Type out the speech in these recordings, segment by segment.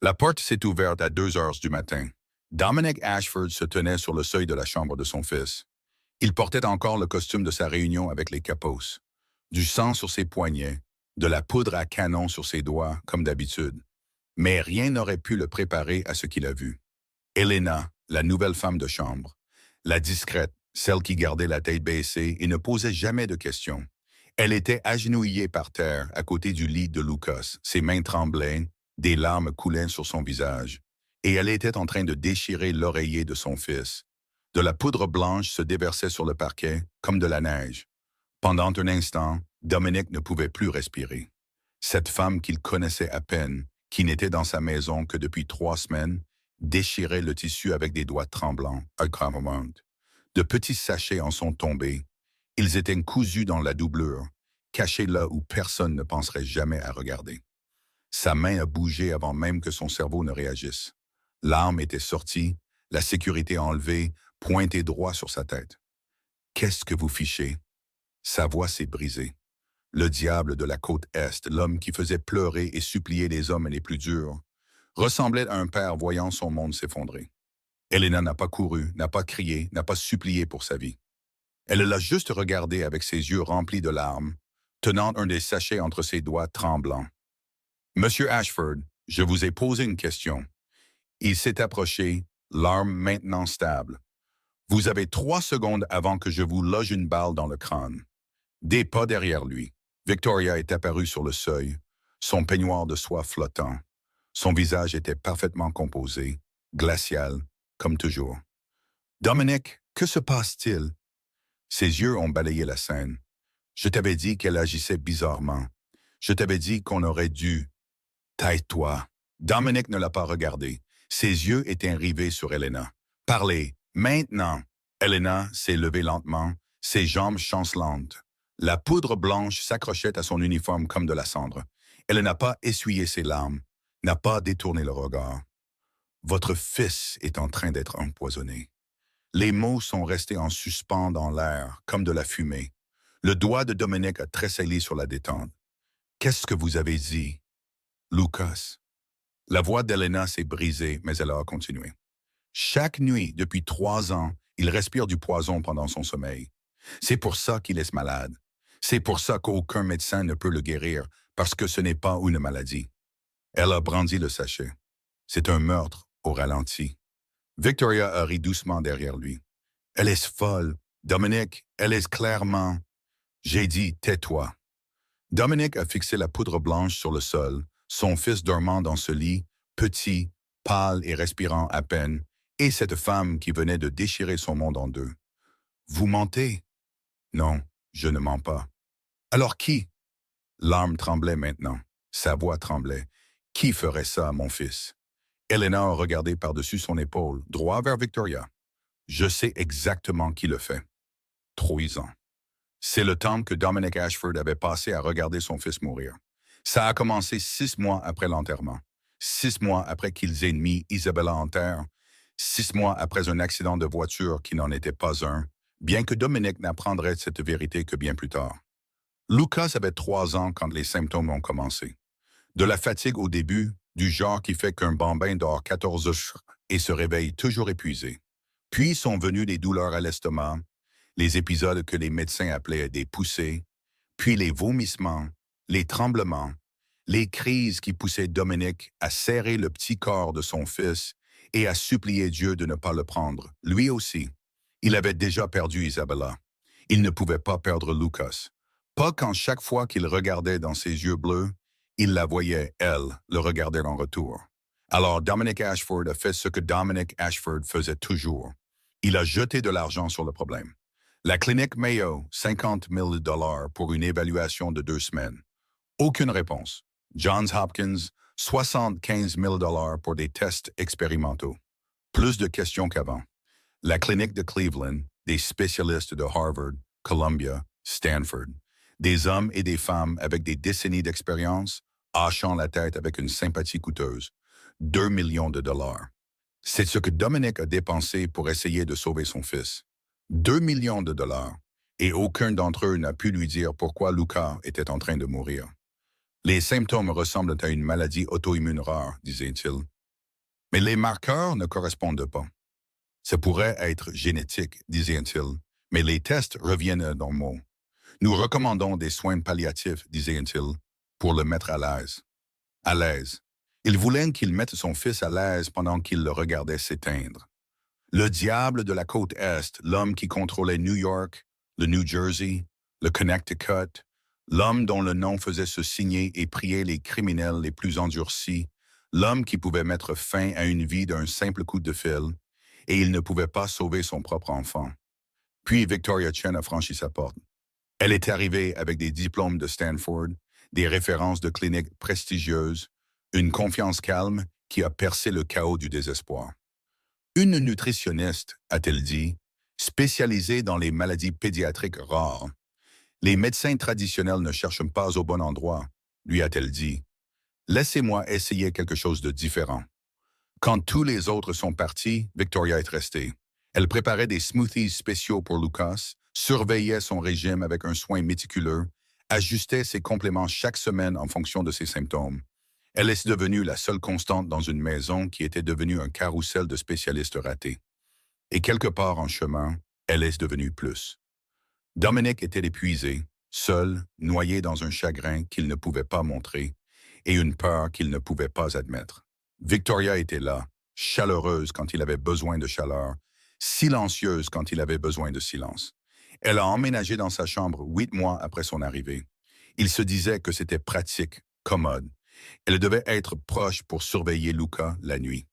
La porte s'est ouverte à 2 heures du matin. Dominic Ashford se tenait sur le seuil de la chambre de son fils. Il portait encore le costume de sa réunion avec les Capos. Du sang sur ses poignets, de la poudre à canon sur ses doigts, comme d'habitude. Mais rien n'aurait pu le préparer à ce qu'il a vu. Elena, la nouvelle femme de chambre. La discrète, celle qui gardait la tête baissée et ne posait jamais de questions. Elle était agenouillée par terre à côté du lit de Lucas, ses mains tremblaient, des larmes coulaient sur son visage, et elle était en train de déchirer l'oreiller de son fils. De la poudre blanche se déversait sur le parquet comme de la neige. Pendant un instant, Dominic ne pouvait plus respirer. Cette femme qu'il connaissait à peine, qui n'était dans sa maison que depuis 3 semaines, déchirait le tissu avec des doigts tremblants, agravement. De petits sachets en sont tombés. Ils étaient cousus dans la doublure, cachés là où personne ne penserait jamais à regarder. Sa main a bougé avant même que son cerveau ne réagisse. L'arme était sortie, la sécurité enlevée, pointée droit sur sa tête. « Qu'est-ce que vous fichez ?» Sa voix s'est brisée. Le diable de la côte Est, l'homme qui faisait pleurer et supplier les hommes les plus durs, ressemblait à un père voyant son monde s'effondrer. Elena n'a pas couru, n'a pas crié, n'a pas supplié pour sa vie. Elle l'a juste regardé avec ses yeux remplis de larmes, tenant un des sachets entre ses doigts tremblants. « Monsieur Ashford, je vous ai posé une question. » Il s'est approché, l'arme maintenant stable. « Vous avez 3 secondes avant que je vous loge une balle dans le crâne. » Des pas derrière lui, Victoria est apparue sur le seuil, son peignoir de soie flottant. Son visage était parfaitement composé, glacial, comme toujours. « Dominic, que se passe-t-il? » Ses yeux ont balayé la scène. « Je t'avais dit qu'elle agissait bizarrement. Je t'avais dit qu'on aurait dû... » « Tais-toi. » Dominic ne l'a pas regardé. Ses yeux étaient rivés sur Elena. « Parlez, maintenant. » Elena s'est levée lentement, ses jambes chancelantes. La poudre blanche s'accrochait à son uniforme comme de la cendre. Elle n'a pas essuyé ses larmes, n'a pas détourné le regard. « Votre fils est en train d'être empoisonné. » Les mots sont restés en suspens dans l'air, comme de la fumée. Le doigt de Dominic a tressailli sur la détente. « Qu'est-ce que vous avez dit? » « Lucas. » La voix d'Elena s'est brisée, mais elle a continué. « Chaque nuit, depuis 3 ans, il respire du poison pendant son sommeil. C'est pour ça qu'il est malade. C'est pour ça qu'aucun médecin ne peut le guérir, parce que ce n'est pas une maladie. » Elle a brandi le sachet. C'est un meurtre au ralenti. Victoria a ri doucement derrière lui. « Elle est folle. Dominic, elle est clairement... » J'ai dit « tais-toi. » Dominic a fixé la poudre blanche sur le sol, son fils dormant dans ce lit, petit, pâle et respirant à peine, et cette femme qui venait de déchirer son monde en deux. « Vous mentez? » »« Non, je ne mens pas. »« Alors qui? » L'arme tremblait maintenant. Sa voix tremblait. « Qui ferait ça à mon fils? » Elena a regardé par-dessus son épaule, droit vers Victoria. « Je sais exactement qui le fait. » Truisant. C'est le temps que Dominic Ashford avait passé à regarder son fils mourir. Ça a commencé 6 mois après l'enterrement. 6 mois après qu'ils aient mis Isabella en terre. 6 mois après un accident de voiture qui n'en était pas un, bien que Dominic n'apprendrait cette vérité que bien plus tard. Lucas avait 3 ans quand les symptômes ont commencé. De la fatigue au début, du genre qui fait qu'un bambin dort 14 heures et se réveille toujours épuisé. Puis sont venues les douleurs à l'estomac, les épisodes que les médecins appelaient des poussées, puis les vomissements, les tremblements, les crises qui poussaient Dominic à serrer le petit corps de son fils et à supplier Dieu de ne pas le prendre. Lui aussi, il avait déjà perdu Isabella. Il ne pouvait pas perdre Lucas. Pas quand chaque fois qu'il regardait dans ses yeux bleus, il la voyait, elle, le regarder en retour. Alors Dominic Ashford a fait ce que Dominic Ashford faisait toujours. Il a jeté de l'argent sur le problème. La clinique Mayo, 50 000 $ pour une évaluation de 2 semaines. Aucune réponse. Johns Hopkins, 75 000 $ pour des tests expérimentaux. Plus de questions qu'avant. La clinique de Cleveland, des spécialistes de Harvard, Columbia, Stanford. Des hommes et des femmes avec des décennies d'expérience, hochant la tête avec une sympathie coûteuse. 2 millions de dollars. C'est ce que Dominic a dépensé pour essayer de sauver son fils. 2 millions de dollars. Et aucun d'entre eux n'a pu lui dire pourquoi Lucas était en train de mourir. Les symptômes ressemblent à une maladie auto-immune rare, disait-il. Mais les marqueurs ne correspondent pas. Ça pourrait être génétique, disait-il, mais les tests reviennent normaux. Nous recommandons des soins palliatifs, disait-il, pour le mettre à l'aise. À l'aise. Il voulait qu'il mette son fils à l'aise pendant qu'il le regardait s'éteindre. Le diable de la côte Est, l'homme qui contrôlait New York, le New Jersey, le Connecticut, l'homme dont le nom faisait se signer et prier les criminels les plus endurcis, l'homme qui pouvait mettre fin à une vie d'un simple coup de fil, et il ne pouvait pas sauver son propre enfant. Puis Victoria Chen a franchi sa porte. Elle est arrivée avec des diplômes de Stanford, des références de cliniques prestigieuses, une confiance calme qui a percé le chaos du désespoir. Une nutritionniste, a-t-elle dit, spécialisée dans les maladies pédiatriques rares. Les médecins traditionnels ne cherchent pas au bon endroit, lui a-t-elle dit. Laissez-moi essayer quelque chose de différent. Quand tous les autres sont partis, Victoria est restée. Elle préparait des smoothies spéciaux pour Lucas, surveillait son régime avec un soin méticuleux, ajustait ses compléments chaque semaine en fonction de ses symptômes. Elle est devenue la seule constante dans une maison qui était devenue un carrousel de spécialistes ratés. Et quelque part en chemin, elle est devenue plus. Dominic était épuisé, seul, noyé dans un chagrin qu'il ne pouvait pas montrer et une peur qu'il ne pouvait pas admettre. Victoria était là, chaleureuse quand il avait besoin de chaleur, silencieuse quand il avait besoin de silence. Elle a emménagé dans sa chambre 8 mois après son arrivée. Il se disait que c'était pratique, commode. Elle devait être proche pour surveiller Luca la nuit.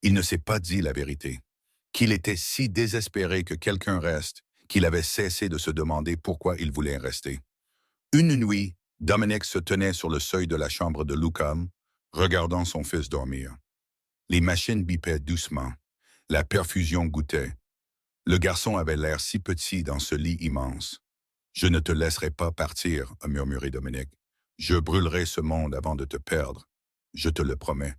Il ne s'est pas dit la vérité. Qu'il était si désespéré que quelqu'un reste, qu'il avait cessé de se demander pourquoi il voulait rester. Une nuit, Dominic se tenait sur le seuil de la chambre de Luca, regardant son fils dormir. Les machines bipaient doucement. La perfusion goûtait. Le garçon avait l'air si petit dans ce lit immense. « Je ne te laisserai pas partir, » a murmuré Dominic. « Je brûlerai ce monde avant de te perdre. Je te le promets. »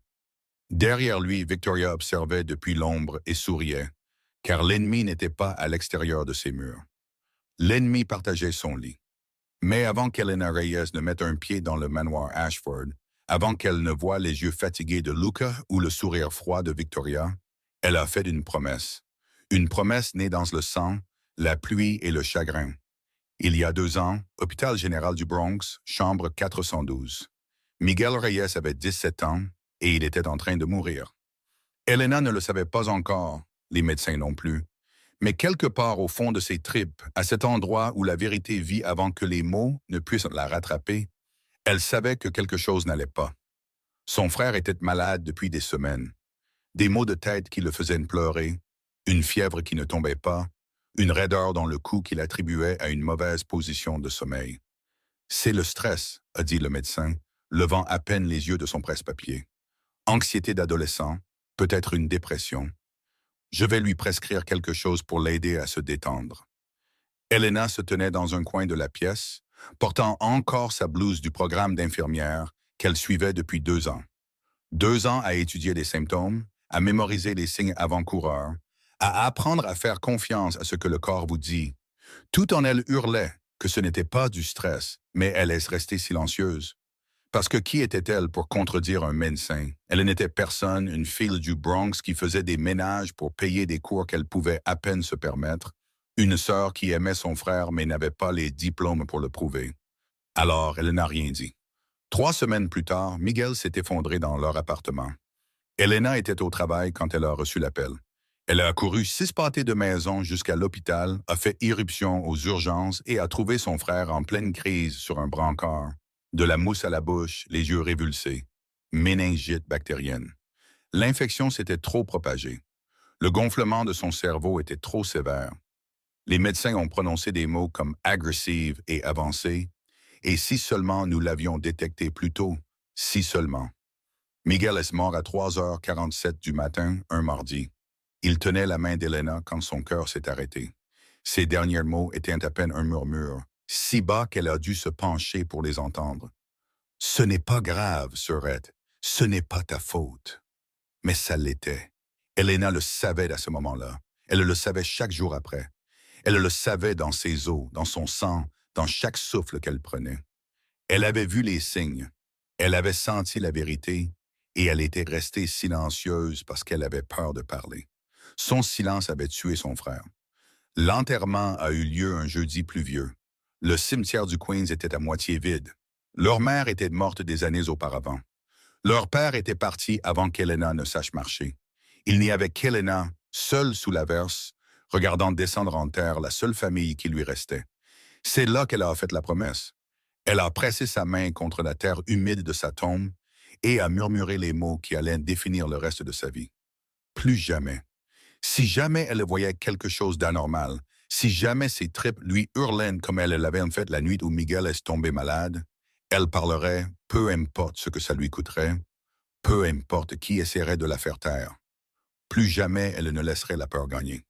Derrière lui, Victoria observait depuis l'ombre et souriait, car l'ennemi n'était pas à l'extérieur de ses murs. L'ennemi partageait son lit. Mais avant qu'Elena Reyes ne mette un pied dans le manoir Ashford, avant qu'elle ne voie les yeux fatigués de Luca ou le sourire froid de Victoria, elle a fait une promesse. Une promesse née dans le sang, la pluie et le chagrin. Il y a 2 ans, hôpital général du Bronx, chambre 412. Miguel Reyes avait 17 ans et il était en train de mourir. Elena ne le savait pas encore, les médecins non plus. Mais quelque part au fond de ses tripes, à cet endroit où la vérité vit avant que les mots ne puissent la rattraper, elle savait que quelque chose n'allait pas. Son frère était malade depuis des semaines. Des maux de tête qui le faisaient pleurer, une fièvre qui ne tombait pas, une raideur dans le cou qu'il attribuait à une mauvaise position de sommeil. « C'est le stress », a dit le médecin, levant à peine les yeux de son presse-papier. « Anxiété d'adolescent, peut-être une dépression. Je vais lui prescrire quelque chose pour l'aider à se détendre. » Elena se tenait dans un coin de la pièce, portant encore sa blouse du programme d'infirmière qu'elle suivait depuis 2 ans. 2 ans à étudier les symptômes, à mémoriser les signes avant-coureurs, à apprendre à faire confiance à ce que le corps vous dit. Tout en elle hurlait que ce n'était pas du stress, mais elle est restée silencieuse. Parce que qui était-elle pour contredire un médecin? Elle n'était personne, une fille du Bronx qui faisait des ménages pour payer des cours qu'elle pouvait à peine se permettre, une sœur qui aimait son frère mais n'avait pas les diplômes pour le prouver. Alors, elle n'a rien dit. 3 semaines plus tard, Miguel s'est effondré dans leur appartement. Elena était au travail quand elle a reçu l'appel. Elle a couru 6 pâtés de maison jusqu'à l'hôpital, a fait irruption aux urgences et a trouvé son frère en pleine crise sur un brancard. De la mousse à la bouche, les yeux révulsés. Méningite bactérienne. L'infection s'était trop propagée. Le gonflement de son cerveau était trop sévère. Les médecins ont prononcé des mots comme agressive et avancée, et si seulement nous l'avions détecté plus tôt, si seulement. Miguel est mort à 3h47 du matin, un mardi. Il tenait la main d'Elena quand son cœur s'est arrêté. Ses derniers mots étaient à peine un murmure, si bas qu'elle a dû se pencher pour les entendre. « Ce n'est pas grave, sœurette, ce n'est pas ta faute. » Mais ça l'était. Elena le savait à ce moment-là. Elle le savait chaque jour après. Elle le savait dans ses os, dans son sang, dans chaque souffle qu'elle prenait. Elle avait vu les signes. Elle avait senti la vérité et elle était restée silencieuse parce qu'elle avait peur de parler. Son silence avait tué son frère. L'enterrement a eu lieu un jeudi pluvieux. Le cimetière du Queens était à moitié vide. Leur mère était morte des années auparavant. Leur père était parti avant qu'Helena ne sache marcher. Il n'y avait qu'Helena, seule sous l'averse, regardant descendre en terre la seule famille qui lui restait. C'est là qu'elle a fait la promesse. Elle a pressé sa main contre la terre humide de sa tombe et a murmuré les mots qui allaient définir le reste de sa vie. Plus jamais. Si jamais elle voyait quelque chose d'anormal, si jamais ses tripes lui hurlaient comme elle l'avait fait la nuit où Miguel est tombé malade, elle parlerait, peu importe ce que ça lui coûterait, peu importe qui essaierait de la faire taire. Plus jamais elle ne laisserait la peur gagner.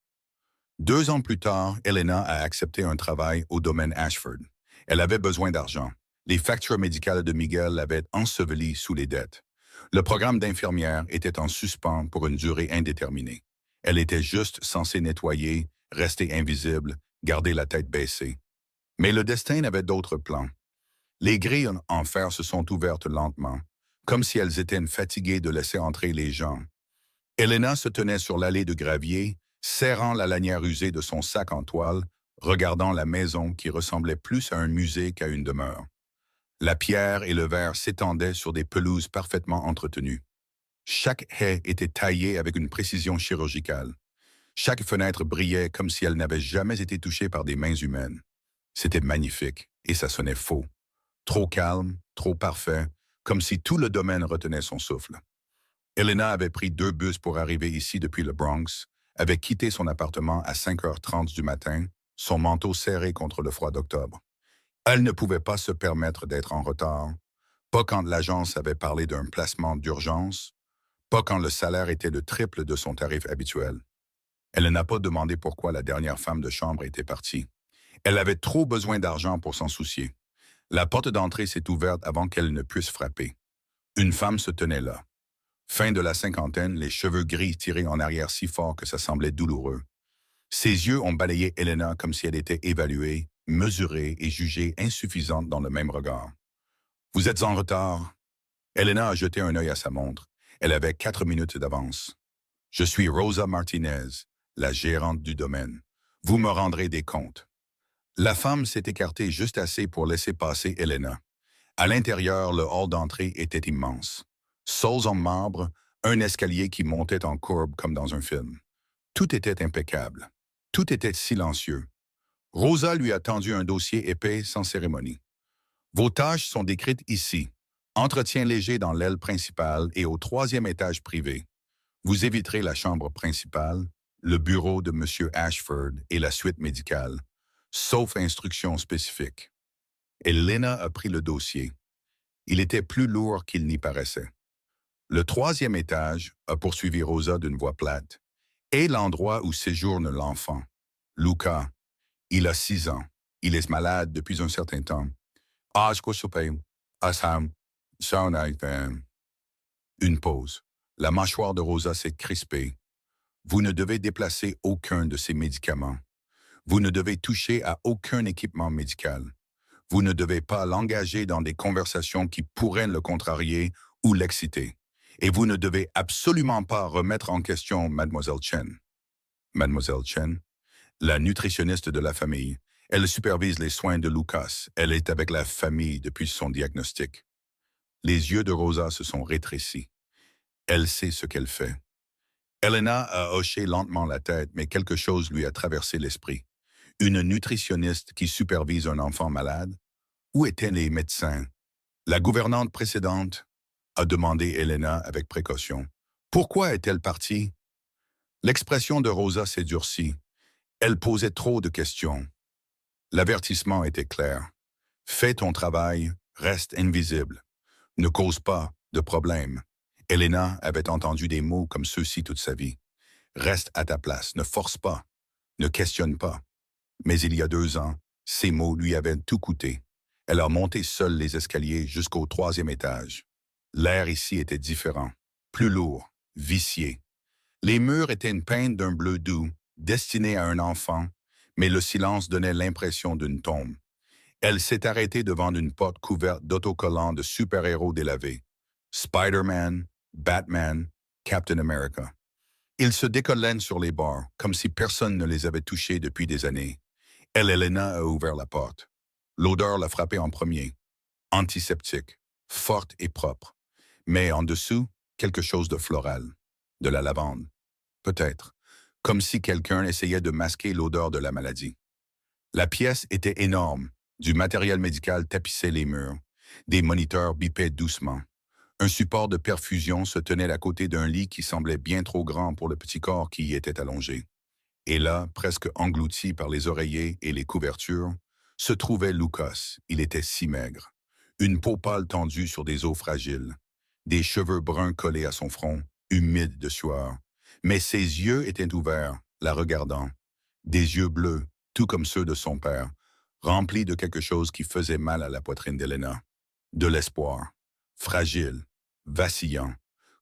2 ans plus tard, Helena a accepté un travail au domaine Ashford. Elle avait besoin d'argent. Les factures médicales de Miguel l'avaient ensevelie sous les dettes. Le programme d'infirmière était en suspens pour une durée indéterminée. Elle était juste censée nettoyer, rester invisible, garder la tête baissée. Mais le destin avait d'autres plans. Les grilles en fer se sont ouvertes lentement, comme si elles étaient fatiguées de laisser entrer les gens. Helena se tenait sur l'allée de gravier, serrant la lanière usée de son sac en toile, regardant la maison qui ressemblait plus à un musée qu'à une demeure. La pierre et le verre s'étendaient sur des pelouses parfaitement entretenues. Chaque haie était taillée avec une précision chirurgicale. Chaque fenêtre brillait comme si elle n'avait jamais été touchée par des mains humaines. C'était magnifique, et ça sonnait faux. Trop calme, trop parfait, comme si tout le domaine retenait son souffle. Helena avait pris 2 bus pour arriver ici depuis le Bronx, avait quitté son appartement à 5h30 du matin, son manteau serré contre le froid d'octobre. Elle ne pouvait pas se permettre d'être en retard, pas quand l'agence avait parlé d'un placement d'urgence, pas quand le salaire était le triple de son tarif habituel. Elle n'a pas demandé pourquoi la dernière femme de chambre était partie. Elle avait trop besoin d'argent pour s'en soucier. La porte d'entrée s'est ouverte avant qu'elle ne puisse frapper. Une femme se tenait là. Fin de la cinquantaine, les cheveux gris tirés en arrière si fort que ça semblait douloureux. Ses yeux ont balayé Helena comme si elle était évaluée, mesurée et jugée insuffisante dans le même regard. « Vous êtes en retard. » Helena a jeté un œil à sa montre. Elle avait 4 minutes d'avance. « Je suis Rosa Martinez, la gérante du domaine. Vous me rendrez des comptes. » La femme s'est écartée juste assez pour laisser passer Helena. À l'intérieur, le hall d'entrée était immense. Sols en marbre, un escalier qui montait en courbe comme dans un film. Tout était impeccable. Tout était silencieux. Rosa lui a tendu un dossier épais sans cérémonie. Vos tâches sont décrites ici. Entretien léger dans l'aile principale et au 3e étage privé. Vous éviterez la chambre principale, le bureau de M. Ashford et la suite médicale, sauf instructions spécifiques. Helena a pris le dossier. Il était plus lourd qu'il n'y paraissait. Le 3e étage, a poursuivi Rosa d'une voix plate, est l'endroit où séjourne l'enfant. Luca, il a 6 ans. Il est malade depuis un certain temps. Une pause. La mâchoire de Rosa s'est crispée. Vous ne devez déplacer aucun de ces médicaments. Vous ne devez toucher à aucun équipement médical. Vous ne devez pas l'engager dans des conversations qui pourraient le contrarier ou l'exciter. Et vous ne devez absolument pas remettre en question Mademoiselle Chen. Mademoiselle Chen, la nutritionniste de la famille. Elle supervise les soins de Lucas. Elle est avec la famille depuis son diagnostic. Les yeux de Rosa se sont rétrécis. Elle sait ce qu'elle fait. Helena a hoché lentement la tête, mais quelque chose lui a traversé l'esprit. Une nutritionniste qui supervise un enfant malade? Où étaient les médecins? La gouvernante précédente a demandé Helena avec précaution. Pourquoi est-elle partie? L'expression de Rosa s'est durcie. Elle posait trop de questions. L'avertissement était clair. Fais ton travail, reste invisible. Ne cause pas de problème. Helena avait entendu des mots comme ceux-ci toute sa vie. Reste à ta place, ne force pas, ne questionne pas. Mais il y a 2 ans, ces mots lui avaient tout coûté. Elle a monté seule les escaliers jusqu'au 3e étage. L'air ici était différent, plus lourd, vicié. Les murs étaient peints d'un bleu doux, destiné à un enfant, mais le silence donnait l'impression d'une tombe. Elle s'est arrêtée devant une porte couverte d'autocollants de super-héros délavés. Spider-Man, Batman, Captain America. Ils se décollènent sur les bords, comme si personne ne les avait touchés depuis des années. Elena a ouvert la porte. L'odeur l'a frappée en premier. Antiseptique, forte et propre. Mais en dessous, quelque chose de floral. De la lavande. Peut-être. Comme si quelqu'un essayait de masquer l'odeur de la maladie. La pièce était énorme. Du matériel médical tapissait les murs. Des moniteurs bipaient doucement. Un support de perfusion se tenait à côté d'un lit qui semblait bien trop grand pour le petit corps qui y était allongé. Et là, presque englouti par les oreillers et les couvertures, se trouvait Lucas. Il était si maigre. Une peau pâle tendue sur des os fragiles. Des cheveux bruns collés à son front, humides de sueur. Mais ses yeux étaient ouverts, la regardant. Des yeux bleus, tout comme ceux de son père, remplis de quelque chose qui faisait mal à la poitrine d'Elena. De l'espoir. Fragile, vacillant,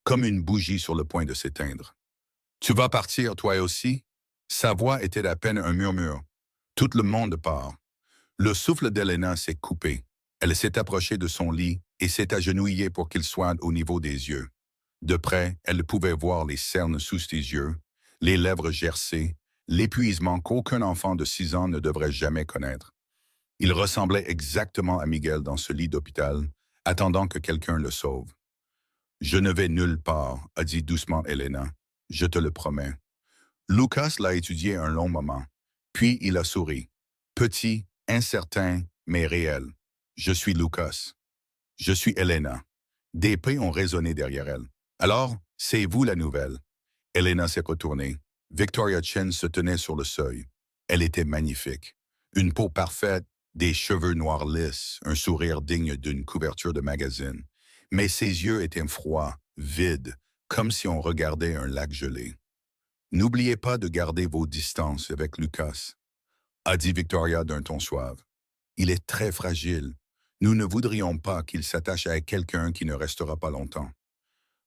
comme une bougie sur le point de s'éteindre. « Tu vas partir, toi aussi ?» Sa voix était à peine un murmure. Tout le monde part. Le souffle d'Elena s'est coupé. Elle s'est approchée de son lit et s'est agenouillée pour qu'il soit au niveau des yeux. De près, elle pouvait voir les cernes sous ses yeux, les lèvres gercées, l'épuisement qu'aucun enfant de 6 ans ne devrait jamais connaître. Il ressemblait exactement à Miguel dans ce lit d'hôpital, attendant que quelqu'un le sauve. « Je ne vais nulle part », a dit doucement Elena. « Je te le promets. » Lucas l'a étudié un long moment. Puis il a souri. Petit, incertain, mais réel. « Je suis Lucas. Je suis Elena. » Des pas ont résonné derrière elle. « Alors, c'est vous la nouvelle. » Elena s'est retournée. Victoria Chen se tenait sur le seuil. Elle était magnifique. Une peau parfaite, des cheveux noirs lisses, un sourire digne d'une couverture de magazine. Mais ses yeux étaient froids, vides, comme si on regardait un lac gelé. « N'oubliez pas de garder vos distances avec Lucas », a dit Victoria d'un ton suave. « Il est très fragile. Nous ne voudrions pas qu'il s'attache à quelqu'un qui ne restera pas longtemps. »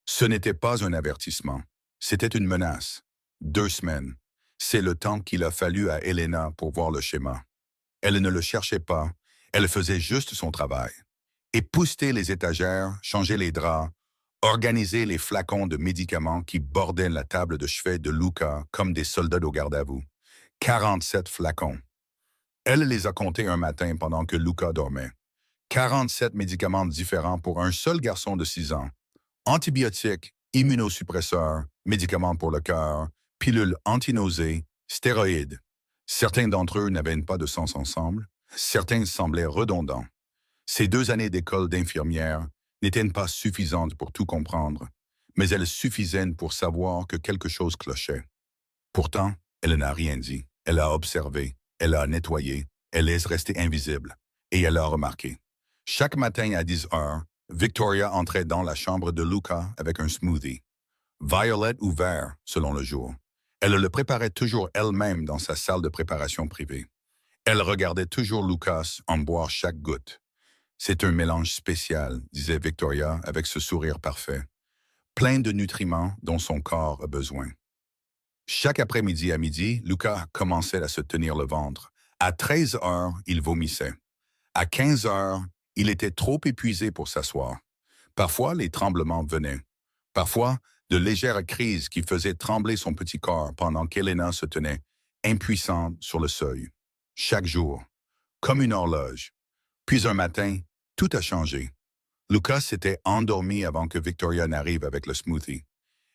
Ce n'était pas un avertissement. C'était une menace. 2 semaines. C'est le temps qu'il a fallu à Elena pour voir le schéma. Elle ne le cherchait pas. Elle faisait juste son travail. Épousseter les étagères, changer les draps, organiser les flacons de médicaments qui bordaient la table de chevet de Luca comme des soldats au garde-à-vous. 47 flacons. Elle les a comptés un matin pendant que Luca dormait. 47 médicaments différents pour un seul garçon de 6 ans. Antibiotiques, immunosuppresseurs, médicaments pour le cœur, pilules anti-nausées, stéroïdes. Certains d'entre eux n'avaient pas de sens ensemble. Certains semblaient redondants. Ces 2 années d'école d'infirmière n'étaient pas suffisantes pour tout comprendre, mais elles suffisaient pour savoir que quelque chose clochait. Pourtant, elle n'a rien dit. Elle a observé, elle a nettoyé, elle est restée invisible, et elle a remarqué. Chaque matin à 10 heures, Victoria entrait dans la chambre de Luca avec un smoothie. Violet ou vert, selon le jour. Elle le préparait toujours elle-même dans sa salle de préparation privée. Elle regardait toujours Lucas en boire chaque goutte. C'est un mélange spécial, disait Victoria avec ce sourire parfait. Plein de nutriments dont son corps a besoin. Chaque après-midi à midi, Lucas commençait à se tenir le ventre. À 13 heures, il vomissait. À 15 heures, il était trop épuisé pour s'asseoir. Parfois, les tremblements venaient. Parfois, de légères crises qui faisaient trembler son petit corps pendant qu'Elena se tenait, impuissante, sur le seuil. Chaque jour, comme une horloge. Puis un matin, tout a changé. Lucas s'était endormi avant que Victoria n'arrive avec le smoothie.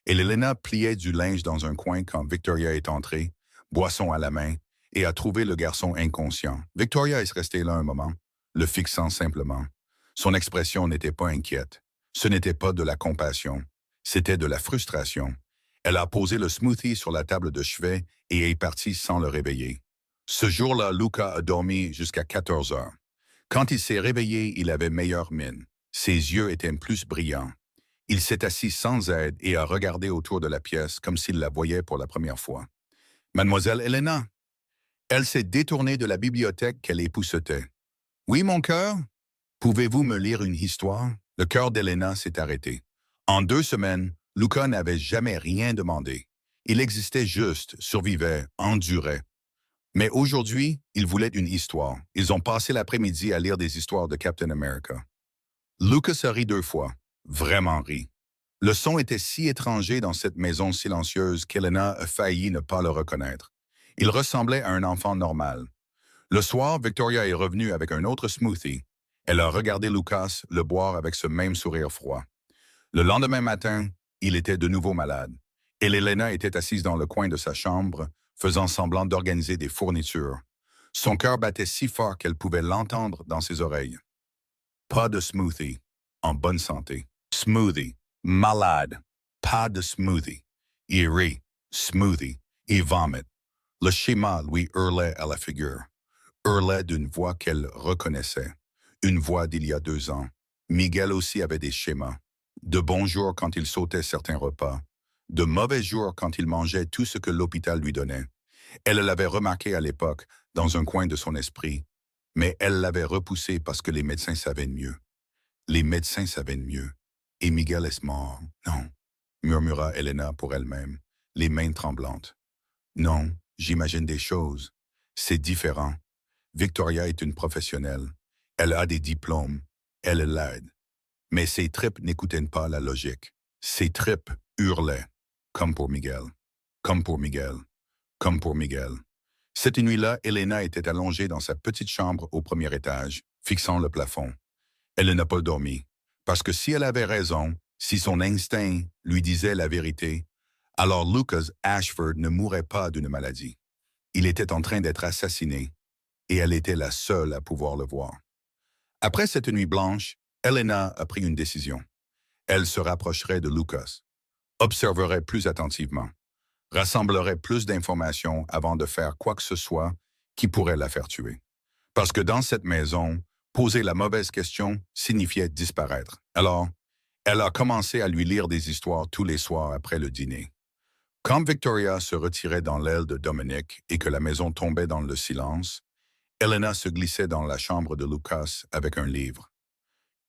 Et Elena pliait du linge dans un coin quand Victoria est entrée, boisson à la main, et a trouvé le garçon inconscient. Victoria est restée là un moment, le fixant simplement. Son expression n'était pas inquiète. Ce n'était pas de la compassion. C'était de la frustration. Elle a posé le smoothie sur la table de chevet et est partie sans le réveiller. Ce jour-là, Lucas a dormi jusqu'à 14 heures. Quand il s'est réveillé, il avait meilleure mine. Ses yeux étaient plus brillants. Il s'est assis sans aide et a regardé autour de la pièce comme s'il la voyait pour la première fois. « Mademoiselle Elena ?» Elle s'est détournée de la bibliothèque qu'elle époussetait. « Oui, mon cœur? Pouvez-vous me lire une histoire? » Le cœur d'Elena s'est arrêté. En 2 semaines, Lucas n'avait jamais rien demandé. Il existait juste, survivait, endurait. Mais aujourd'hui, ils voulaient une histoire. Ils ont passé l'après-midi à lire des histoires de Captain America. Lucas a ri 2 fois. Vraiment ri. Le son était si étranger dans cette maison silencieuse qu'Elena a failli ne pas le reconnaître. Il ressemblait à un enfant normal. Le soir, Victoria est revenue avec un autre smoothie. Elle a regardé Lucas le boire avec ce même sourire froid. Le lendemain matin, il était de nouveau malade. Et Elena était assise dans le coin de sa chambre, faisant semblant d'organiser des fournitures. Son cœur battait si fort qu'elle pouvait l'entendre dans ses oreilles. Pas de smoothie. En bonne santé. Smoothie. Malade. Pas de smoothie. Il rit. Smoothie. Il vomite. Le schéma lui hurlait à la figure. Hurlait d'une voix qu'elle reconnaissait. Une voix d'il y a 2 ans. Miguel aussi avait des schémas. De bons jours quand il sautait certains repas. De mauvais jours quand il mangeait tout ce que l'hôpital lui donnait. Elle l'avait remarqué à l'époque, dans un coin de son esprit, mais elle l'avait repoussé parce que les médecins savaient mieux. Les médecins savaient mieux. Et Miguel est mort. Non, murmura Elena pour elle-même, les mains tremblantes. Non, j'imagine des choses. C'est différent. Victoria est une professionnelle. Elle a des diplômes. Elle l'aide. Mais ses tripes n'écoutaient pas la logique. Ses tripes hurlaient. Comme pour Miguel. Comme pour Miguel. Comme pour Miguel. Cette nuit-là, Elena était allongée dans sa petite chambre au premier étage, fixant le plafond. Elle n'a pas dormi. Parce que si elle avait raison, si son instinct lui disait la vérité, alors Lucas Ashford ne mourrait pas d'une maladie. Il était en train d'être assassiné, et elle était la seule à pouvoir le voir. Après cette nuit blanche, Elena a pris une décision. Elle se rapprocherait de Lucas, observerait plus attentivement, rassemblerait plus d'informations avant de faire quoi que ce soit qui pourrait la faire tuer. Parce que dans cette maison, poser la mauvaise question signifiait disparaître. Alors, elle a commencé à lui lire des histoires tous les soirs après le dîner. Quand Victoria se retirait dans l'aile de Dominic et que la maison tombait dans le silence, Elena se glissait dans la chambre de Lucas avec un livre.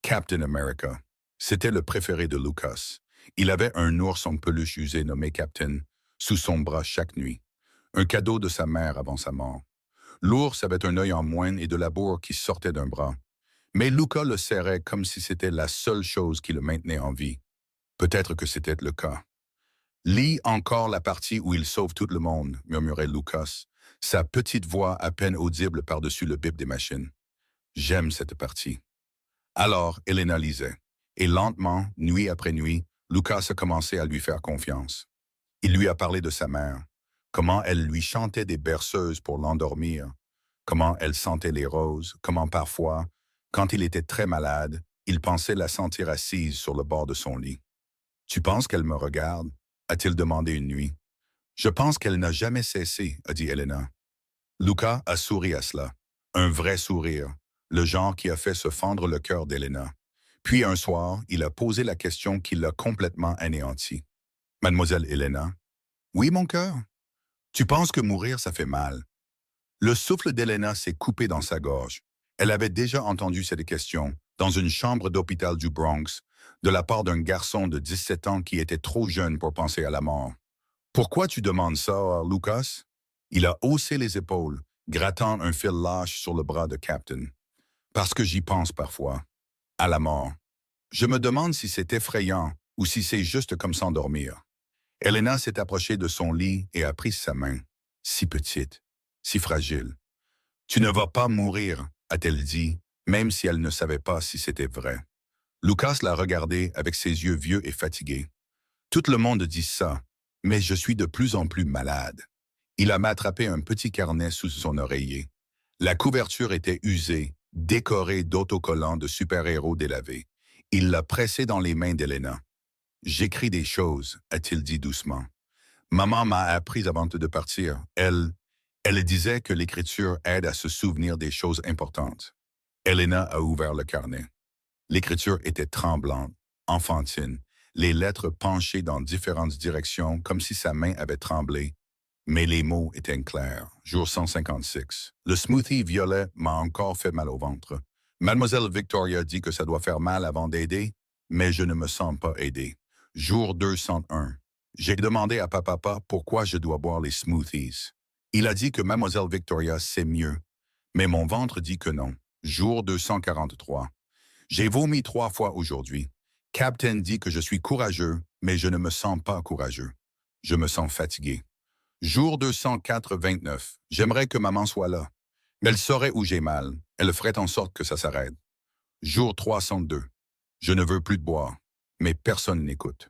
Captain America. C'était le préféré de Lucas. Il avait un ours en peluche usé nommé Captain sous son bras chaque nuit. Un cadeau de sa mère avant sa mort. L'ours avait un œil en moine et de la bourre qui sortait d'un bras. Mais Lucas le serrait comme si c'était la seule chose qui le maintenait en vie. Peut-être que c'était le cas. Lis encore la partie où il sauve tout le monde, murmurait Lucas, sa petite voix à peine audible par-dessus le bip des machines. J'aime cette partie. Alors, Elena lisait. Et lentement, nuit après nuit, Lucas a commencé à lui faire confiance. Il lui a parlé de sa mère, comment elle lui chantait des berceuses pour l'endormir, comment elle sentait les roses, comment parfois, quand il était très malade, il pensait la sentir assise sur le bord de son lit. « Tu penses qu'elle me regarde ?» a-t-il demandé une nuit. « Je pense qu'elle n'a jamais cessé, » a dit Elena. Lucas a souri à cela. Un vrai sourire, le genre qui a fait se fendre le cœur d'Elena. Puis un soir, il a posé la question qui l'a complètement anéantie. « Mademoiselle Elena, oui, mon cœur? Tu penses que mourir, ça fait mal? » Le souffle d'Elena s'est coupé dans sa gorge. Elle avait déjà entendu cette question, dans une chambre d'hôpital du Bronx, de la part d'un garçon de 17 ans qui était trop jeune pour penser à la mort. « Pourquoi tu demandes ça, Lucas? » Il a haussé les épaules, grattant un fil lâche sur le bras de Captain. « Parce que j'y pense parfois. À la mort. Je me demande si c'est effrayant ou si c'est juste comme s'endormir. » Elena s'est approchée de son lit et a pris sa main, si petite, si fragile. « Tu ne vas pas mourir, » a-t-elle dit, même si elle ne savait pas si c'était vrai. Lucas l'a regardée avec ses yeux vieux et fatigués. « Tout le monde dit ça, mais je suis de plus en plus malade. » Il a attrapé un petit carnet sous son oreiller. La couverture était usée, décorée d'autocollants de super-héros délavés. Il l'a pressé dans les mains d'Elena. « J'écris des choses, » a-t-il dit doucement. « Maman m'a appris avant de partir. Elle disait que l'écriture aide à se souvenir des choses importantes. » Elena a ouvert le carnet. L'écriture était tremblante, enfantine, les lettres penchées dans différentes directions comme si sa main avait tremblé. Mais les mots étaient clairs. Jour 156. Le smoothie violet m'a encore fait mal au ventre. Mademoiselle Victoria dit que ça doit faire mal avant d'aider, mais je ne me sens pas aidé. Jour 201. J'ai demandé à papa pourquoi je dois boire les smoothies. Il a dit que Mademoiselle Victoria sait mieux, mais mon ventre dit que non. Jour 243. J'ai vomi 3 fois aujourd'hui. Captain dit que je suis courageux, mais je ne me sens pas courageux. Je me sens fatigué. Jour 204-29. J'aimerais que maman soit là. Mais elle saurait où j'ai mal. Elle ferait en sorte que ça s'arrête. Jour 302. Je ne veux plus de boire. Mais personne n'écoute.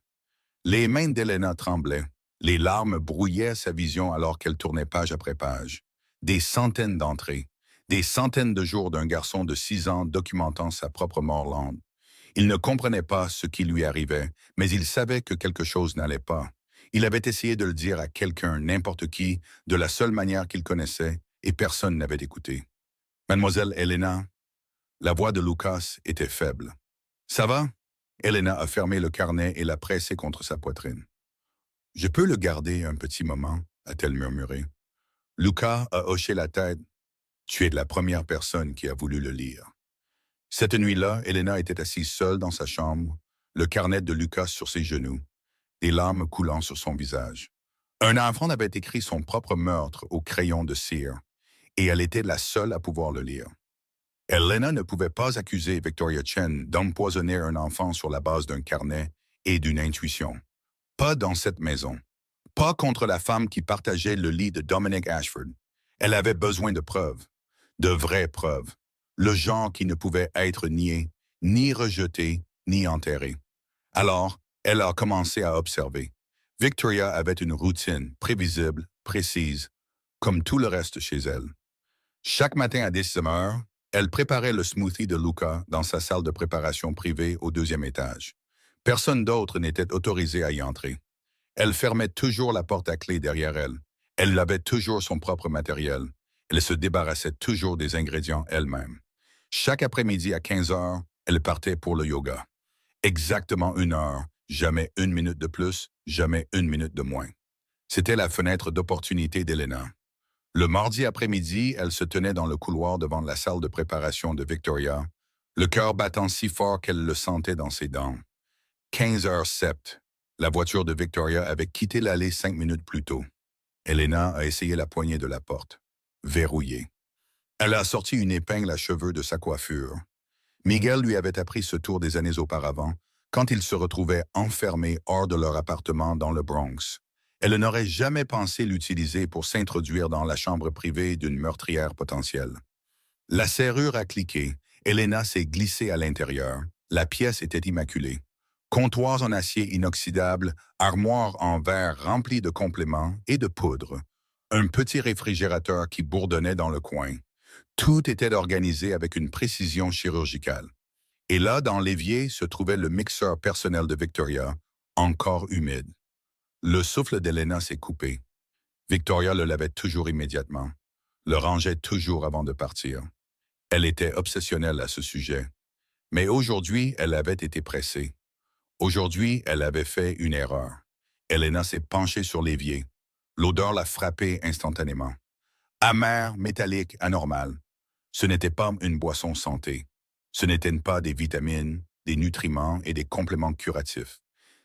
Les mains d'Elena tremblaient. Les larmes brouillaient sa vision alors qu'elle tournait page après page. Des centaines d'entrées. Des centaines de jours d'un garçon de 6 ans documentant sa propre mort lente. Il ne comprenait pas ce qui lui arrivait, mais il savait que quelque chose n'allait pas. Il avait essayé de le dire à quelqu'un, n'importe qui, de la seule manière qu'il connaissait, et personne n'avait écouté. Mademoiselle Elena, la voix de Lucas était faible. Ça va? Elena a fermé le carnet et l'a pressé contre sa poitrine. Je peux le garder un petit moment, a-t-elle murmuré. Lucas a hoché la tête. Tu es la première personne qui a voulu le lire. Cette nuit-là, Elena était assise seule dans sa chambre, le carnet de Lucas sur ses genoux, des larmes coulant sur son visage. Un enfant avait écrit son propre meurtre au crayon de cire, et elle était la seule à pouvoir le lire. Elena ne pouvait pas accuser Victoria Chen d'empoisonner un enfant sur la base d'un carnet et d'une intuition. Pas dans cette maison. Pas contre la femme qui partageait le lit de Dominic Ashford. Elle avait besoin de preuves, de vraies preuves. Le genre qui ne pouvait être nié, ni rejeté, ni enterré. Alors, elle a commencé à observer. Victoria avait une routine prévisible, précise, comme tout le reste chez elle. Chaque matin à 10 heures, elle préparait le smoothie de Luca dans sa salle de préparation privée au 2e étage. Personne d'autre n'était autorisé à y entrer. Elle fermait toujours la porte à clé derrière elle. Elle lavait toujours son propre matériel. Elle se débarrassait toujours des ingrédients elle-même. Chaque après-midi à 15 heures, elle partait pour le yoga. Exactement 1 heure, jamais 1 minute de plus, jamais 1 minute de moins. C'était la fenêtre d'opportunité d'Elena. Le mardi après-midi, elle se tenait dans le couloir devant la salle de préparation de Victoria, le cœur battant si fort qu'elle le sentait dans ses dents. 15h07. La voiture de Victoria avait quitté l'allée 5 minutes plus tôt. Elena a essayé la poignée de la porte. Verrouillée. Elle a sorti une épingle à cheveux de sa coiffure. Miguel lui avait appris ce tour des années auparavant, quand ils se retrouvaient enfermés hors de leur appartement dans le Bronx. Elle n'aurait jamais pensé l'utiliser pour s'introduire dans la chambre privée d'une meurtrière potentielle. La serrure a cliqué. Elena s'est glissée à l'intérieur. La pièce était immaculée. Comptoirs en acier inoxydable, armoire en verre remplie de compléments et de poudre. Un petit réfrigérateur qui bourdonnait dans le coin. Tout était organisé avec une précision chirurgicale. Et là, dans l'évier, se trouvait le mixeur personnel de Victoria, encore humide. Le souffle d'Elena s'est coupé. Victoria le lavait toujours immédiatement, le rangeait toujours avant de partir. Elle était obsessionnelle à ce sujet. Mais aujourd'hui, elle avait été pressée. Aujourd'hui, elle avait fait une erreur. Elena s'est penchée sur l'évier. L'odeur l'a frappée instantanément. Amère, métallique, anormale. Ce n'était pas une boisson santé. Ce n'étaient pas des vitamines, des nutriments et des compléments curatifs.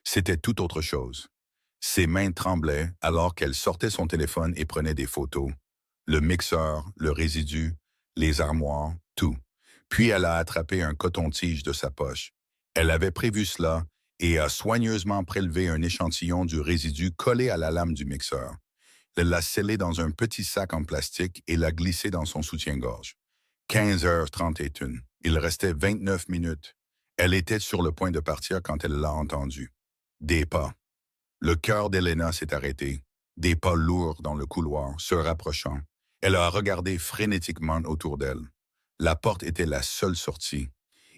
C'était tout autre chose. Ses mains tremblaient alors qu'elle sortait son téléphone et prenait des photos. Le mixeur, le résidu, les armoires, tout. Puis elle a attrapé un coton-tige de sa poche. Elle avait prévu cela et a soigneusement prélevé un échantillon du résidu collé à la lame du mixeur. Elle l'a scellé dans un petit sac en plastique et l'a glissé dans son soutien-gorge. 15h31. Il restait 29 minutes. Elle était sur le point de partir quand elle l'a entendu. Des pas. Le cœur d'Elena s'est arrêté. Des pas lourds dans le couloir, se rapprochant. Elle a regardé frénétiquement autour d'elle. La porte était la seule sortie.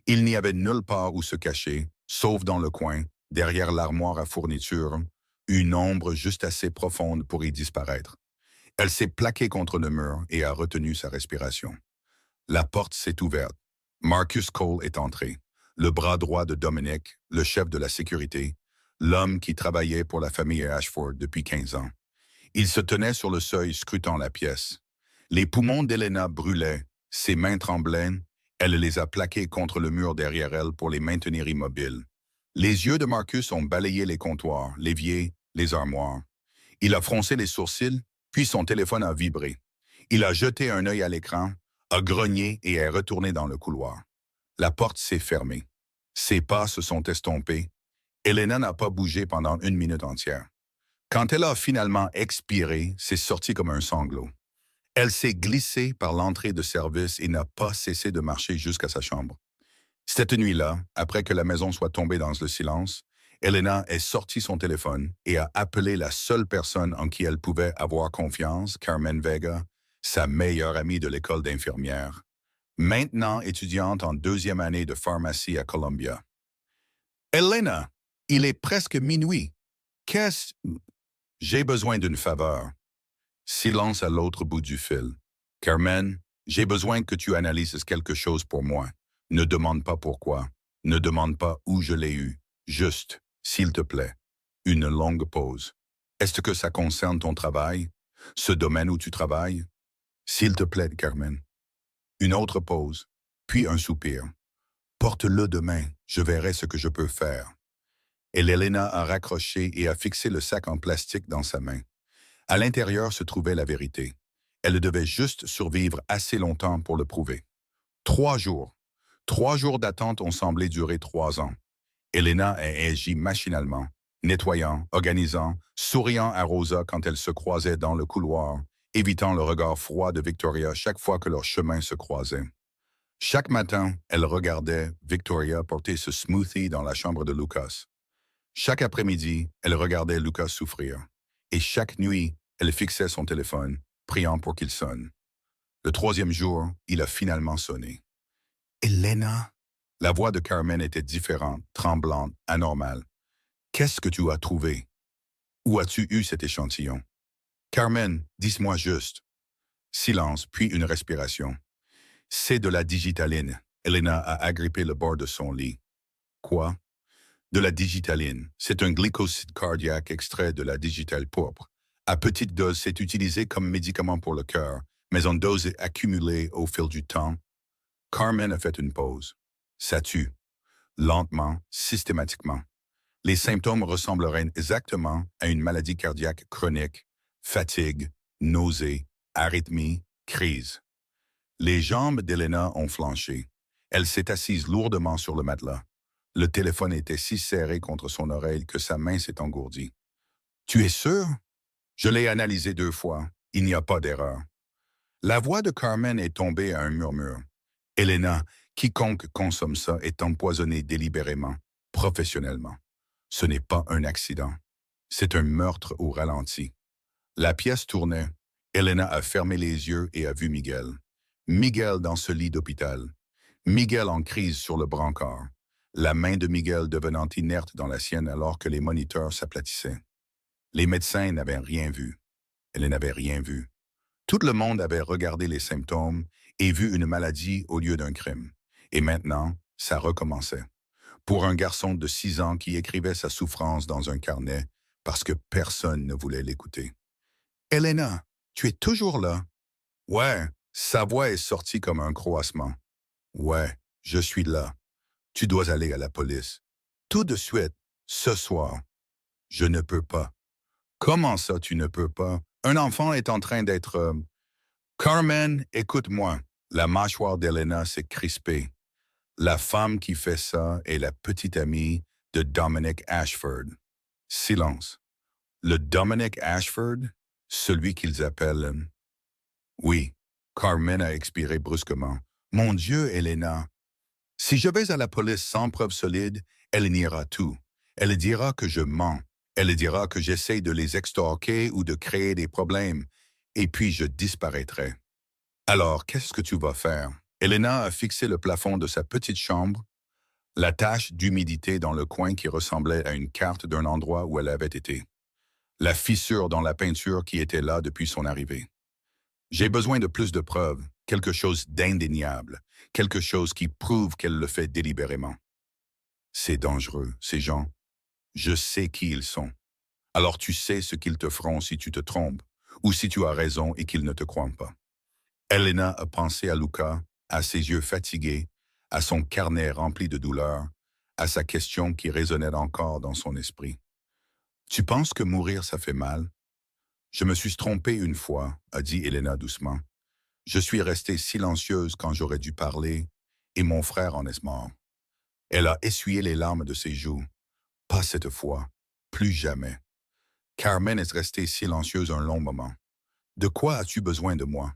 Il n'y avait nulle part où se cacher, sauf dans le coin, derrière l'armoire à fourniture, une ombre juste assez profonde pour y disparaître. Elle s'est plaquée contre le mur et a retenu sa respiration. La porte s'est ouverte. Marcus Cole est entré, le bras droit de Dominic, le chef de la sécurité, l'homme qui travaillait pour la famille Ashford depuis 15 ans. Il se tenait sur le seuil scrutant la pièce. Les poumons d'Elena brûlaient, ses mains tremblaient, elle les a plaqués contre le mur derrière elle pour les maintenir immobiles. Les yeux de Marcus ont balayé les comptoirs, l'évier, les armoires. Il a froncé les sourcils, Puis son téléphone a vibré. Il a jeté un œil à l'écran, a grogné et est retourné dans le couloir. La porte s'est fermée. Ses pas se sont estompés. Elena n'a pas bougé pendant 1 minute entière. Quand elle a finalement expiré, c'est sorti comme un sanglot. Elle s'est glissée par l'entrée de service et n'a pas cessé de marcher jusqu'à sa chambre. Cette nuit-là, après que la maison soit tombée dans le silence, Elena est sortie son téléphone et a appelé la seule personne en qui elle pouvait avoir confiance, Carmen Vega, sa meilleure amie de l'école d'infirmière, maintenant étudiante en 2e année de pharmacie à Columbia. Elena, il est presque minuit. Qu'est-ce... J'ai besoin d'une faveur. Silence à l'autre bout du fil. Carmen, j'ai besoin que tu analyses quelque chose pour moi. Ne demande pas pourquoi. Ne demande pas où je l'ai eu. Juste, s'il te plaît, une longue pause. Est-ce que ça concerne ton travail? Ce domaine où tu travailles? S'il te plaît, Carmen. Une autre pause, puis un soupir. Porte-le demain, je verrai ce que je peux faire. Et Elena a raccroché et a fixé le sac en plastique dans sa main. À l'intérieur se trouvait la vérité. Elle devait juste survivre assez longtemps pour le prouver. 3 jours. 3 jours d'attente ont semblé durer 3 ans. Elena a agi machinalement, nettoyant, organisant, souriant à Rosa quand elle se croisait dans le couloir, évitant le regard froid de Victoria chaque fois que leurs chemins se croisaient. Chaque matin, elle regardait Victoria porter ce smoothie dans la chambre de Lucas. Chaque après-midi, elle regardait Lucas souffrir. Et chaque nuit, elle fixait son téléphone, priant pour qu'il sonne. Le 3e jour, il a finalement sonné. « Elena ?» La voix de Carmen était différente, tremblante, anormale. « Qu'est-ce que tu as trouvé? Où as-tu eu cet échantillon? »« Carmen, dis-moi juste. » Silence, puis une respiration. « C'est de la digitaline. » Elena a agrippé le bord de son lit. « Quoi? » De la digitaline. C'est un glycoside cardiaque extrait de la digitale pourpre. À petite dose, c'est utilisé comme médicament pour le cœur, mais en dose accumulée au fil du temps. Carmen a fait une pause. Ça tue. Lentement, systématiquement. Les symptômes ressembleraient exactement à une maladie cardiaque chronique, fatigue, nausée, arythmie, crise. Les jambes d'Elena ont flanché. Elle s'est assise lourdement sur le matelas. Le téléphone était si serré contre son oreille que sa main s'est engourdie. « Tu es sûr? » Je l'ai analysé 2 fois. Il n'y a pas d'erreur. La voix de Carmen est tombée à un murmure. « Elena, quiconque consomme ça est empoisonné délibérément, professionnellement. Ce n'est pas un accident. C'est un meurtre au ralenti. » La pièce tournait. Elena a fermé les yeux et a vu Miguel. Miguel dans ce lit d'hôpital. Miguel en crise sur le brancard. La main de Miguel devenant inerte dans la sienne alors que les moniteurs s'aplatissaient. Les médecins n'avaient rien vu. Elle n'avait rien vu. Tout le monde avait regardé les symptômes et vu une maladie au lieu d'un crime. Et maintenant, ça recommençait. Pour un garçon de 6 ans qui écrivait sa souffrance dans un carnet parce que personne ne voulait l'écouter. « Elena, tu es toujours là? »« Ouais. » Sa voix est sortie comme un croassement. « Ouais, je suis là. Tu dois aller à la police. Tout de suite, ce soir. »« Je ne peux pas. »« Comment ça, tu ne peux pas? Un enfant est en train d'être... Carmen, écoute-moi. » La mâchoire d'Elena s'est crispée. La femme qui fait ça est la petite amie de Dominic Ashford. Silence. Le Dominic Ashford? Celui qu'ils appellent... Oui, Carmen a expiré brusquement. Mon Dieu, Elena. Si je vais à la police sans preuve solide, elle niera tout. Elle dira que je mens. Elle dira que j'essaie de les extorquer ou de créer des problèmes. Et puis je disparaîtrai. Alors, qu'est-ce que tu vas faire? Elena a fixé le plafond de sa petite chambre, la tache d'humidité dans le coin qui ressemblait à une carte d'un endroit où elle avait été. La fissure dans la peinture qui était là depuis son arrivée. J'ai besoin de plus de preuves, quelque chose d'indéniable, quelque chose qui prouve qu'elle le fait délibérément. C'est dangereux, ces gens. Je sais qui ils sont. Alors tu sais ce qu'ils te feront si tu te trompes, ou si tu as raison et qu'ils ne te croient pas. Elena a pensé à Luca, à ses yeux fatigués, à son carnet rempli de douleur, à sa question qui résonnait encore dans son esprit. « Tu penses que mourir, ça fait mal? » Je me suis trompée une fois, a dit Elena doucement. Je suis restée silencieuse quand j'aurais dû parler, et mon frère en est mort. Elle a essuyé les larmes de ses joues. Pas cette fois, plus jamais. Carmen est restée silencieuse un long moment. De quoi as-tu besoin de moi?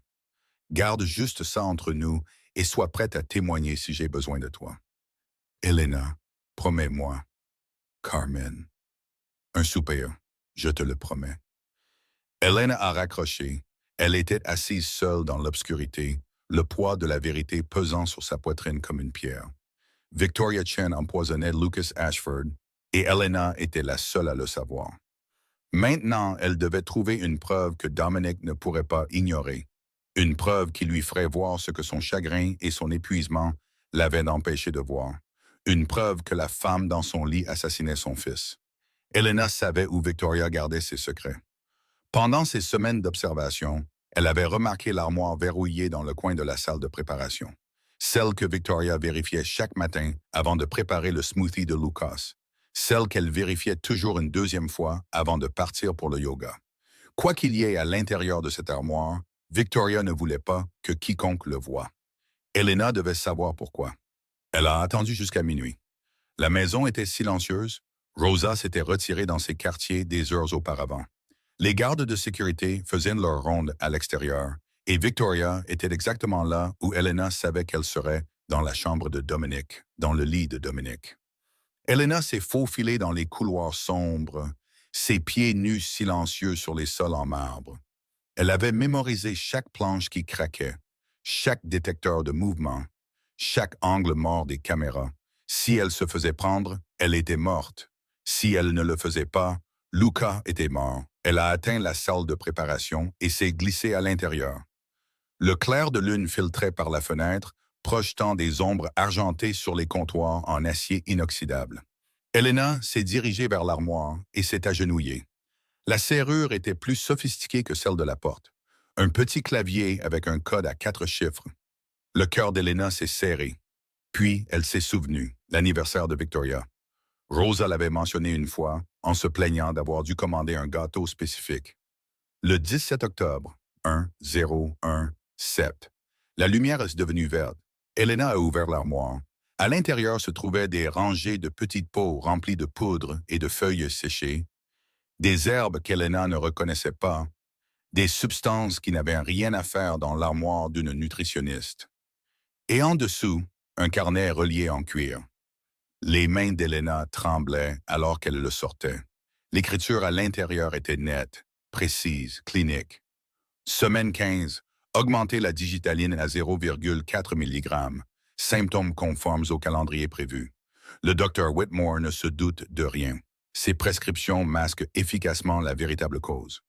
Garde juste ça entre nous et sois prête à témoigner si j'ai besoin de toi. Elena, promets-moi. Carmen. Un soupir, je te le promets. Elena a raccroché. Elle était assise seule dans l'obscurité, le poids de la vérité pesant sur sa poitrine comme une pierre. Victoria Chen empoisonnait Lucas Ashford et Elena était la seule à le savoir. Maintenant, elle devait trouver une preuve que Dominic ne pourrait pas ignorer. Une preuve qui lui ferait voir ce que son chagrin et son épuisement l'avaient empêché de voir. Une preuve que la femme dans son lit assassinait son fils. Elena savait où Victoria gardait ses secrets. Pendant ces semaines d'observation, elle avait remarqué l'armoire verrouillée dans le coin de la salle de préparation. Celle que Victoria vérifiait chaque matin avant de préparer le smoothie de Lucas. Celle qu'elle vérifiait toujours une deuxième fois avant de partir pour le yoga. Quoi qu'il y ait à l'intérieur de cette armoire, Victoria ne voulait pas que quiconque le voie. Elena devait savoir pourquoi. Elle a attendu jusqu'à minuit. La maison était silencieuse. Rosa s'était retirée dans ses quartiers des heures auparavant. Les gardes de sécurité faisaient leur ronde à l'extérieur et Victoria était exactement là où Elena savait qu'elle serait, dans la chambre de Dominic, dans le lit de Dominic. Elena s'est faufilée dans les couloirs sombres, ses pieds nus silencieux sur les sols en marbre. Elle avait mémorisé chaque planche qui craquait, chaque détecteur de mouvement, chaque angle mort des caméras. Si elle se faisait prendre, elle était morte. Si elle ne le faisait pas, Luca était mort. Elle a atteint la salle de préparation et s'est glissée à l'intérieur. Le clair de lune filtrait par la fenêtre, projetant des ombres argentées sur les comptoirs en acier inoxydable. Elena s'est dirigée vers l'armoire et s'est agenouillée. La serrure était plus sophistiquée que celle de la porte. Un petit clavier avec un code à 4 chiffres. Le cœur d'Elena s'est serré. Puis, elle s'est souvenue, l'anniversaire de Victoria. Rosa l'avait mentionné une fois, en se plaignant d'avoir dû commander un gâteau spécifique. Le 17 octobre, 1-0-1-7. La lumière est devenue verte. Elena a ouvert l'armoire. À l'intérieur se trouvaient des rangées de petites pots remplies de poudre et de feuilles séchées, des herbes qu'Elena ne reconnaissait pas, des substances qui n'avaient rien à faire dans l'armoire d'une nutritionniste. Et en dessous, un carnet relié en cuir. Les mains d'Elena tremblaient alors qu'elle le sortait. L'écriture à l'intérieur était nette, précise, clinique. Semaine 15, augmenter la digitaline à 0,4 mg, symptômes conformes au calendrier prévu. Le docteur Whitmore ne se doute de rien. Ses prescriptions masquent efficacement la véritable cause.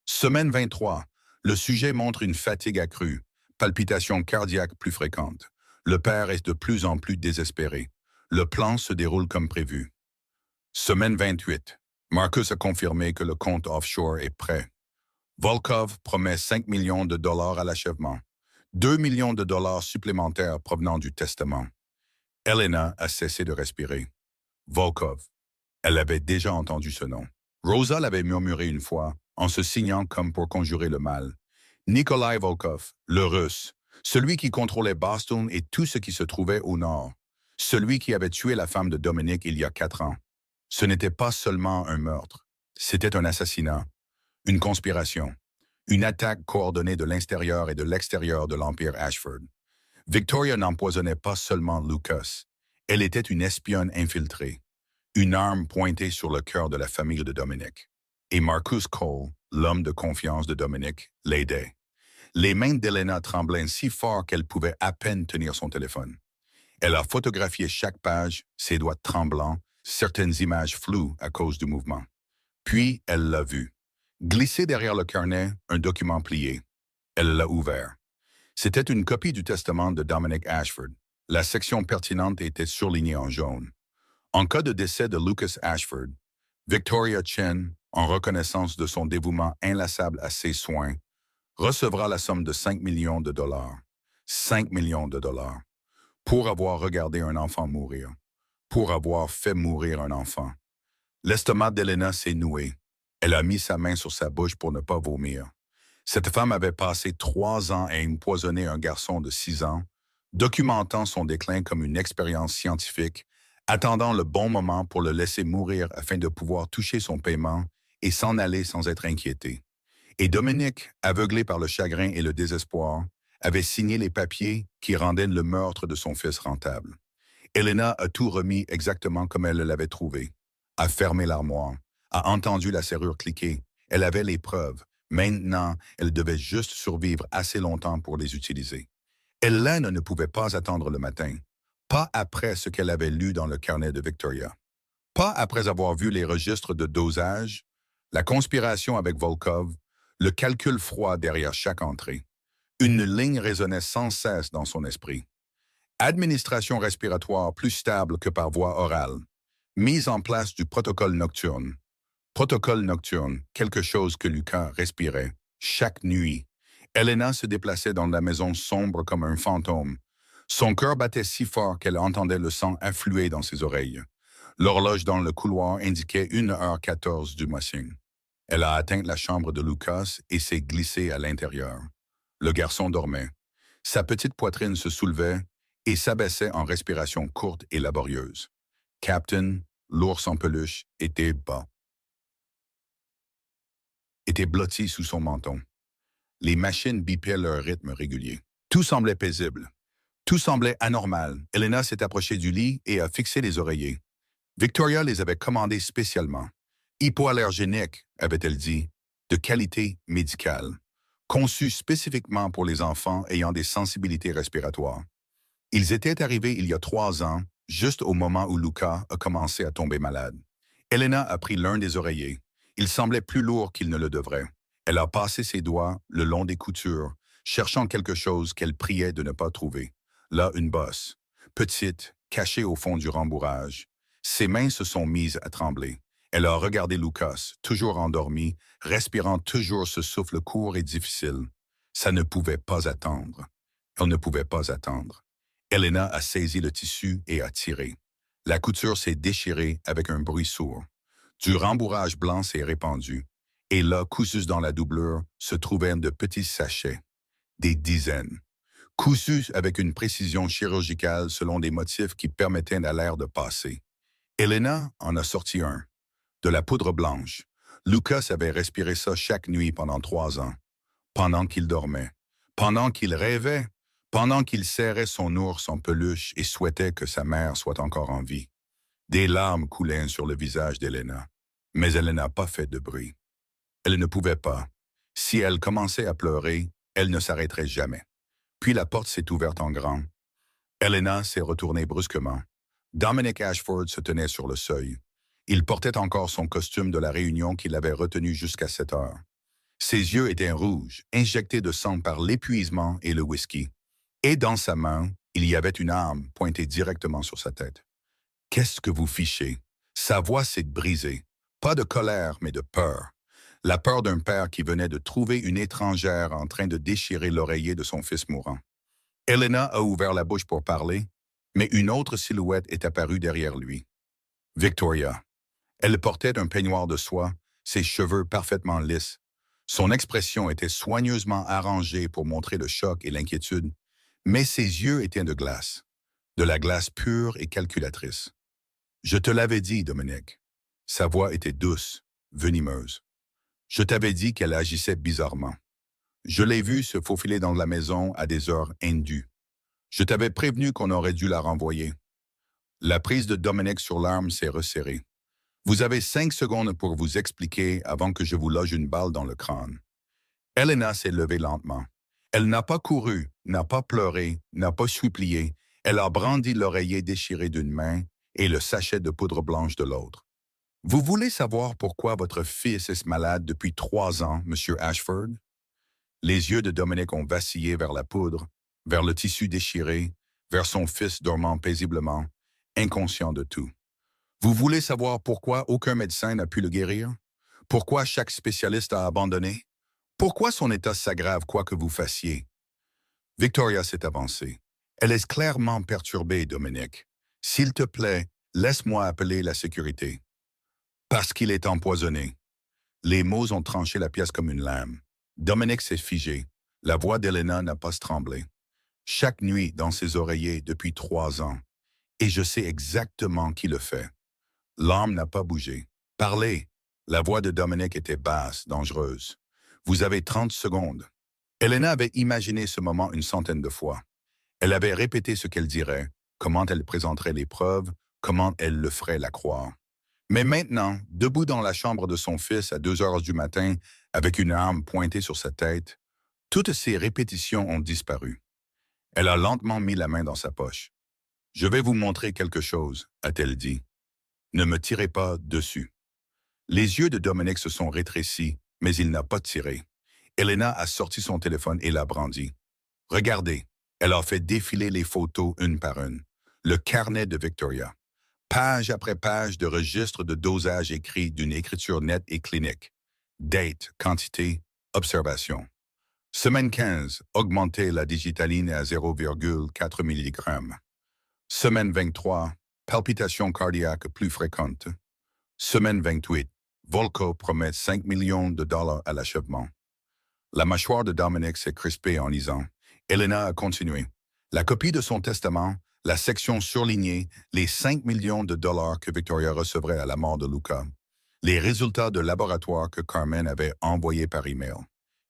Semaine 23, le sujet montre une fatigue accrue, palpitations cardiaques plus fréquentes. Le père est de plus en plus désespéré. Le plan se déroule comme prévu. Semaine 28, Marcus a confirmé que le compte offshore est prêt. Volkov promet 5 millions de dollars à l'achèvement. 2 millions de dollars supplémentaires provenant du testament. Elena a cessé de respirer. Volkov. Elle avait déjà entendu ce nom. Rosa l'avait murmuré une fois, en se signant comme pour conjurer le mal. Nikolai Volkov, le Russe, celui qui contrôlait Boston et tout ce qui se trouvait au nord. Celui qui avait tué la femme de Dominic il y a 4 ans. Ce n'était pas seulement un meurtre. C'était un assassinat. Une conspiration. Une attaque coordonnée de l'intérieur et de l'extérieur de l'Empire Ashford. Victoria n'empoisonnait pas seulement Lucas. Elle était une espionne infiltrée. Une arme pointée sur le cœur de la famille de Dominic. Et Marcus Cole, l'homme de confiance de Dominic, l'aidait. Les mains d'Elena tremblaient si fort qu'elle pouvait à peine tenir son téléphone. Elle a photographié chaque page, ses doigts tremblants, certaines images floues à cause du mouvement. Puis, elle l'a vu. Glissé derrière le carnet, un document plié. Elle l'a ouvert. C'était une copie du testament de Dominic Ashford. La section pertinente était surlignée en jaune. En cas de décès de Lucas Ashford, Victoria Chen, en reconnaissance de son dévouement inlassable à ses soins, recevra la somme de 5 millions de dollars. 5 millions de dollars. Pour avoir regardé un enfant mourir. Pour avoir fait mourir un enfant. L'estomac d'Elena s'est noué. Elle a mis sa main sur sa bouche pour ne pas vomir. Cette femme avait passé 3 ans à empoisonner un garçon de 6 ans, documentant son déclin comme une expérience scientifique, attendant le bon moment pour le laisser mourir afin de pouvoir toucher son paiement et s'en aller sans être inquiété. Et Dominique, aveuglé par le chagrin et le désespoir, avait signé les papiers qui rendaient le meurtre de son fils rentable. Elena a tout remis exactement comme elle l'avait trouvé. A fermé l'armoire, a entendu la serrure cliquer. Elle avait les preuves. Maintenant, elle devait juste survivre assez longtemps pour les utiliser. Hélène ne pouvait pas attendre le matin. Pas après ce qu'elle avait lu dans le carnet de Victoria. Pas après avoir vu les registres de dosage, la conspiration avec Volkov, le calcul froid derrière chaque entrée. Une ligne résonnait sans cesse dans son esprit. Administration respiratoire plus stable que par voie orale. Mise en place du protocole nocturne. Protocole nocturne, quelque chose que Lucas respirait. Chaque nuit, Elena se déplaçait dans la maison sombre comme un fantôme. Son cœur battait si fort qu'elle entendait le sang affluer dans ses oreilles. L'horloge dans le couloir indiquait 1h14 du matin. Elle a atteint la chambre de Lucas et s'est glissée à l'intérieur. Le garçon dormait. Sa petite poitrine se soulevait et s'abaissait en respiration courte et laborieuse. Captain, l'ours en peluche, était bas. Était blotti sous son menton. Les machines bipaient leur rythme régulier. Tout semblait paisible. Tout semblait anormal. Elena s'est approchée du lit et a fixé les oreillers. Victoria les avait commandés spécialement. Hypoallergéniques, avait-elle dit, de qualité médicale, conçus spécifiquement pour les enfants ayant des sensibilités respiratoires. Ils étaient arrivés il y a 3 ans, juste au moment où Luca a commencé à tomber malade. Elena a pris l'un des oreillers. Il semblait plus lourd qu'il ne le devrait. Elle a passé ses doigts le long des coutures, cherchant quelque chose qu'elle priait de ne pas trouver. Là, une bosse, petite, cachée au fond du rembourrage. Ses mains se sont mises à trembler. Elle a regardé Lucas, toujours endormi, respirant toujours ce souffle court et difficile. Ça ne pouvait pas attendre. Elle ne pouvait pas attendre. Elena a saisi le tissu et a tiré. La couture s'est déchirée avec un bruit sourd. Du rembourrage blanc s'est répandu. Et là, cousus dans la doublure, se trouvaient de petits sachets. Des dizaines. Cousus avec une précision chirurgicale selon des motifs qui permettaient à l'air de passer. Elena en a sorti un. De la poudre blanche. Lucas avait respiré ça chaque nuit pendant 3 ans. Pendant qu'il dormait. Pendant qu'il rêvait. Pendant qu'il serrait son ours en peluche et souhaitait que sa mère soit encore en vie. Des larmes coulaient sur le visage d'Elena. Mais elle n'a pas fait de bruit. Elle ne pouvait pas. Si elle commençait à pleurer, elle ne s'arrêterait jamais. Puis la porte s'est ouverte en grand. Elena s'est retournée brusquement. Dominic Ashford se tenait sur le seuil. Il portait encore son costume de la réunion qui l'avait retenu jusqu'à 7 heures. Ses yeux étaient rouges, injectés de sang par l'épuisement et le whisky. Et dans sa main, il y avait une arme pointée directement sur sa tête. « Qu'est-ce que vous fichez ?» Sa voix s'est brisée. Pas de colère, mais de peur. La peur d'un père qui venait de trouver une étrangère en train de déchirer l'oreiller de son fils mourant. Elena a ouvert la bouche pour parler, mais une autre silhouette est apparue derrière lui. Victoria. Elle portait un peignoir de soie, ses cheveux parfaitement lisses. Son expression était soigneusement arrangée pour montrer le choc et l'inquiétude, mais ses yeux étaient de glace, de la glace pure et calculatrice. « Je te l'avais dit, Dominique. » Sa voix était douce, venimeuse. « Je t'avais dit qu'elle agissait bizarrement. Je l'ai vue se faufiler dans la maison à des heures indues. Je t'avais prévenu qu'on aurait dû la renvoyer. » La prise de Dominique sur l'arme s'est resserrée. « Vous avez 5 secondes pour vous expliquer avant que je vous loge une balle dans le crâne. » Elena s'est levée lentement. Elle n'a pas couru, n'a pas pleuré, n'a pas supplié. Elle a brandi l'oreiller déchiré d'une main et le sachet de poudre blanche de l'autre. « Vous voulez savoir pourquoi votre fils est malade depuis 3 ans, Monsieur Ashford? » Les yeux de Dominique ont vacillé vers la poudre, vers le tissu déchiré, vers son fils dormant paisiblement, inconscient de tout. Vous voulez savoir pourquoi aucun médecin n'a pu le guérir? Pourquoi chaque spécialiste a abandonné? Pourquoi son état s'aggrave quoi que vous fassiez? Victoria s'est avancée. Elle est clairement perturbée, Dominique. S'il te plaît, laisse-moi appeler la sécurité. Parce qu'il est empoisonné. Les mots ont tranché la pièce comme une lame. Dominic s'est figé. La voix d'Elena n'a pas tremblé. Chaque nuit dans ses oreillers depuis 3 ans. Et je sais exactement qui le fait. L'âme n'a pas bougé. Parlez. La voix de Dominic était basse, dangereuse. Vous avez 30 secondes. Elena avait imaginé ce moment une centaine de fois. Elle avait répété ce qu'elle dirait, comment elle présenterait les preuves, comment elle le ferait la croire. Mais maintenant, debout dans la chambre de son fils à 2 heures du matin, avec une arme pointée sur sa tête, toutes ces répétitions ont disparu. Elle a lentement mis la main dans sa poche. « Je vais vous montrer quelque chose », a-t-elle dit. « Ne me tirez pas dessus. » Les yeux de Dominic se sont rétrécis, mais il n'a pas tiré. Elena a sorti son téléphone et l'a brandi. « Regardez. » Elle a fait défiler les photos une par une. Le carnet de Victoria. Page après page de registres de dosage écrits d'une écriture nette et clinique. Date, quantité, observation. Semaine 15, augmenter la digitaline à 0,4 mg. Semaine 23, palpitations cardiaques plus fréquentes. Semaine 28, Volco promet 5 millions de dollars à l'achèvement. La mâchoire de Dominic s'est crispée en lisant. Elena a continué. La copie de son testament, la section surlignée, les 5 millions de dollars que Victoria recevrait à la mort de Luca, les résultats de laboratoire que Carmen avait envoyés par email.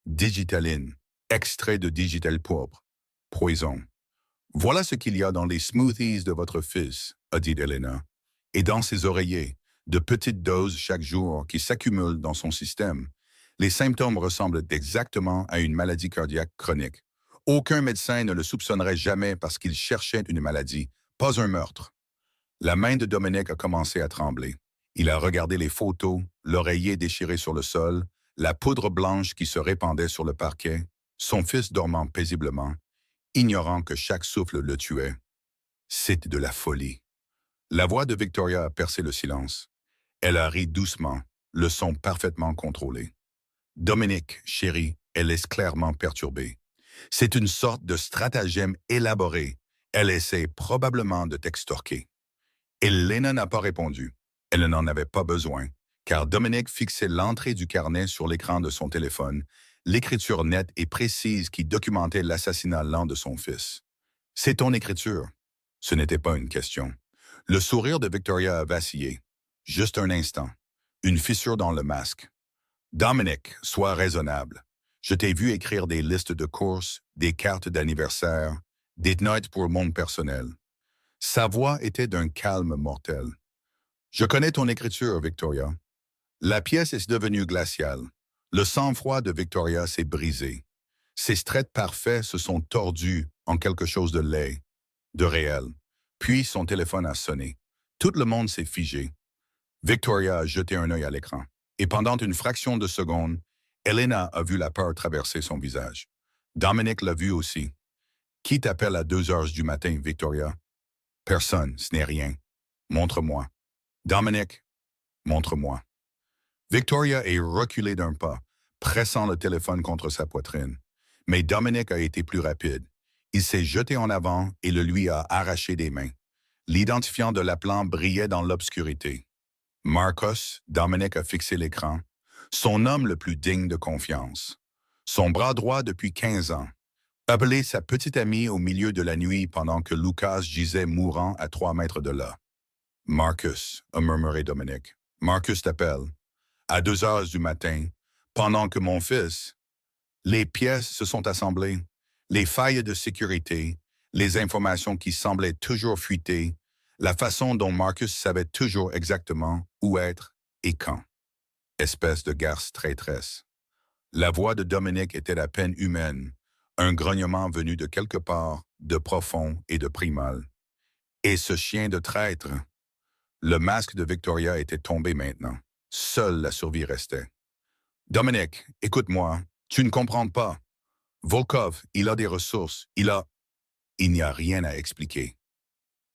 Digitaline, extrait de digital pourpre, poison. Voilà ce qu'il y a dans les smoothies de votre fils, a dit Elena, et dans ses oreillers, de petites doses chaque jour qui s'accumulent dans son système. Les symptômes ressemblent exactement à une maladie cardiaque chronique. Aucun médecin ne le soupçonnerait jamais parce qu'il cherchait une maladie, pas un meurtre. La main de Dominic a commencé à trembler. Il a regardé les photos, l'oreiller déchiré sur le sol, la poudre blanche qui se répandait sur le parquet, son fils dormant paisiblement, ignorant que chaque souffle le tuait. C'était de la folie. La voix de Victoria a percé le silence. Elle a ri doucement, le son parfaitement contrôlé. Dominic, chérie, elle est clairement perturbée. C'est une sorte de stratagème élaboré. Elle essaie probablement de t'extorquer. Elena n'a pas répondu. Elle n'en avait pas besoin, car Dominic fixait l'entrée du carnet sur l'écran de son téléphone, l'écriture nette et précise qui documentait l'assassinat lent de son fils. « C'est ton écriture. » Ce n'était pas une question. Le sourire de Victoria a vacillé. Juste un instant. Une fissure dans le masque. « Dominic, sois raisonnable. Je t'ai vu écrire des listes de courses, des cartes d'anniversaire, des notes pour le monde personnel. » Sa voix était d'un calme mortel. « Je connais ton écriture, Victoria. » La pièce est devenue glaciale. Le sang-froid de Victoria s'est brisé. Ses traits parfaits se sont tordus en quelque chose de laid, de réel. Puis son téléphone a sonné. Tout le monde s'est figé. Victoria a jeté un œil à l'écran. Et pendant une fraction de seconde, Elena a vu la peur traverser son visage. Dominic l'a vu aussi. « Qui t'appelle à 2 heures du matin, Victoria? »« Personne, ce n'est rien. Montre-moi. »« Dominic, montre-moi. » Victoria est reculée d'un pas, pressant le téléphone contre sa poitrine. Mais Dominic a été plus rapide. Il s'est jeté en avant et le lui a arraché des mains. L'identifiant de l'appelant brillait dans l'obscurité. Marcos, Dominic a fixé l'écran. Son homme le plus digne de confiance. Son bras droit depuis 15 ans. Appelé sa petite amie au milieu de la nuit pendant que Lucas gisait mourant à 3 mètres de là. « Marcus », a murmuré Dominic. « Marcus t'appelle. À 2 heures du matin, pendant que mon fils... » Les pièces se sont assemblées. Les failles de sécurité, les informations qui semblaient toujours fuiter, la façon dont Marcus savait toujours exactement où être et quand. Espèce de garce traîtresse. La voix de Dominic était à peine humaine, un grognement venu de quelque part, de profond et de primal. Et ce chien de traître! Le masque de Victoria était tombé maintenant. Seule la survie restait. « Dominic, écoute-moi, tu ne comprends pas. Volkov, il a des ressources, il a... » Il n'y a rien à expliquer.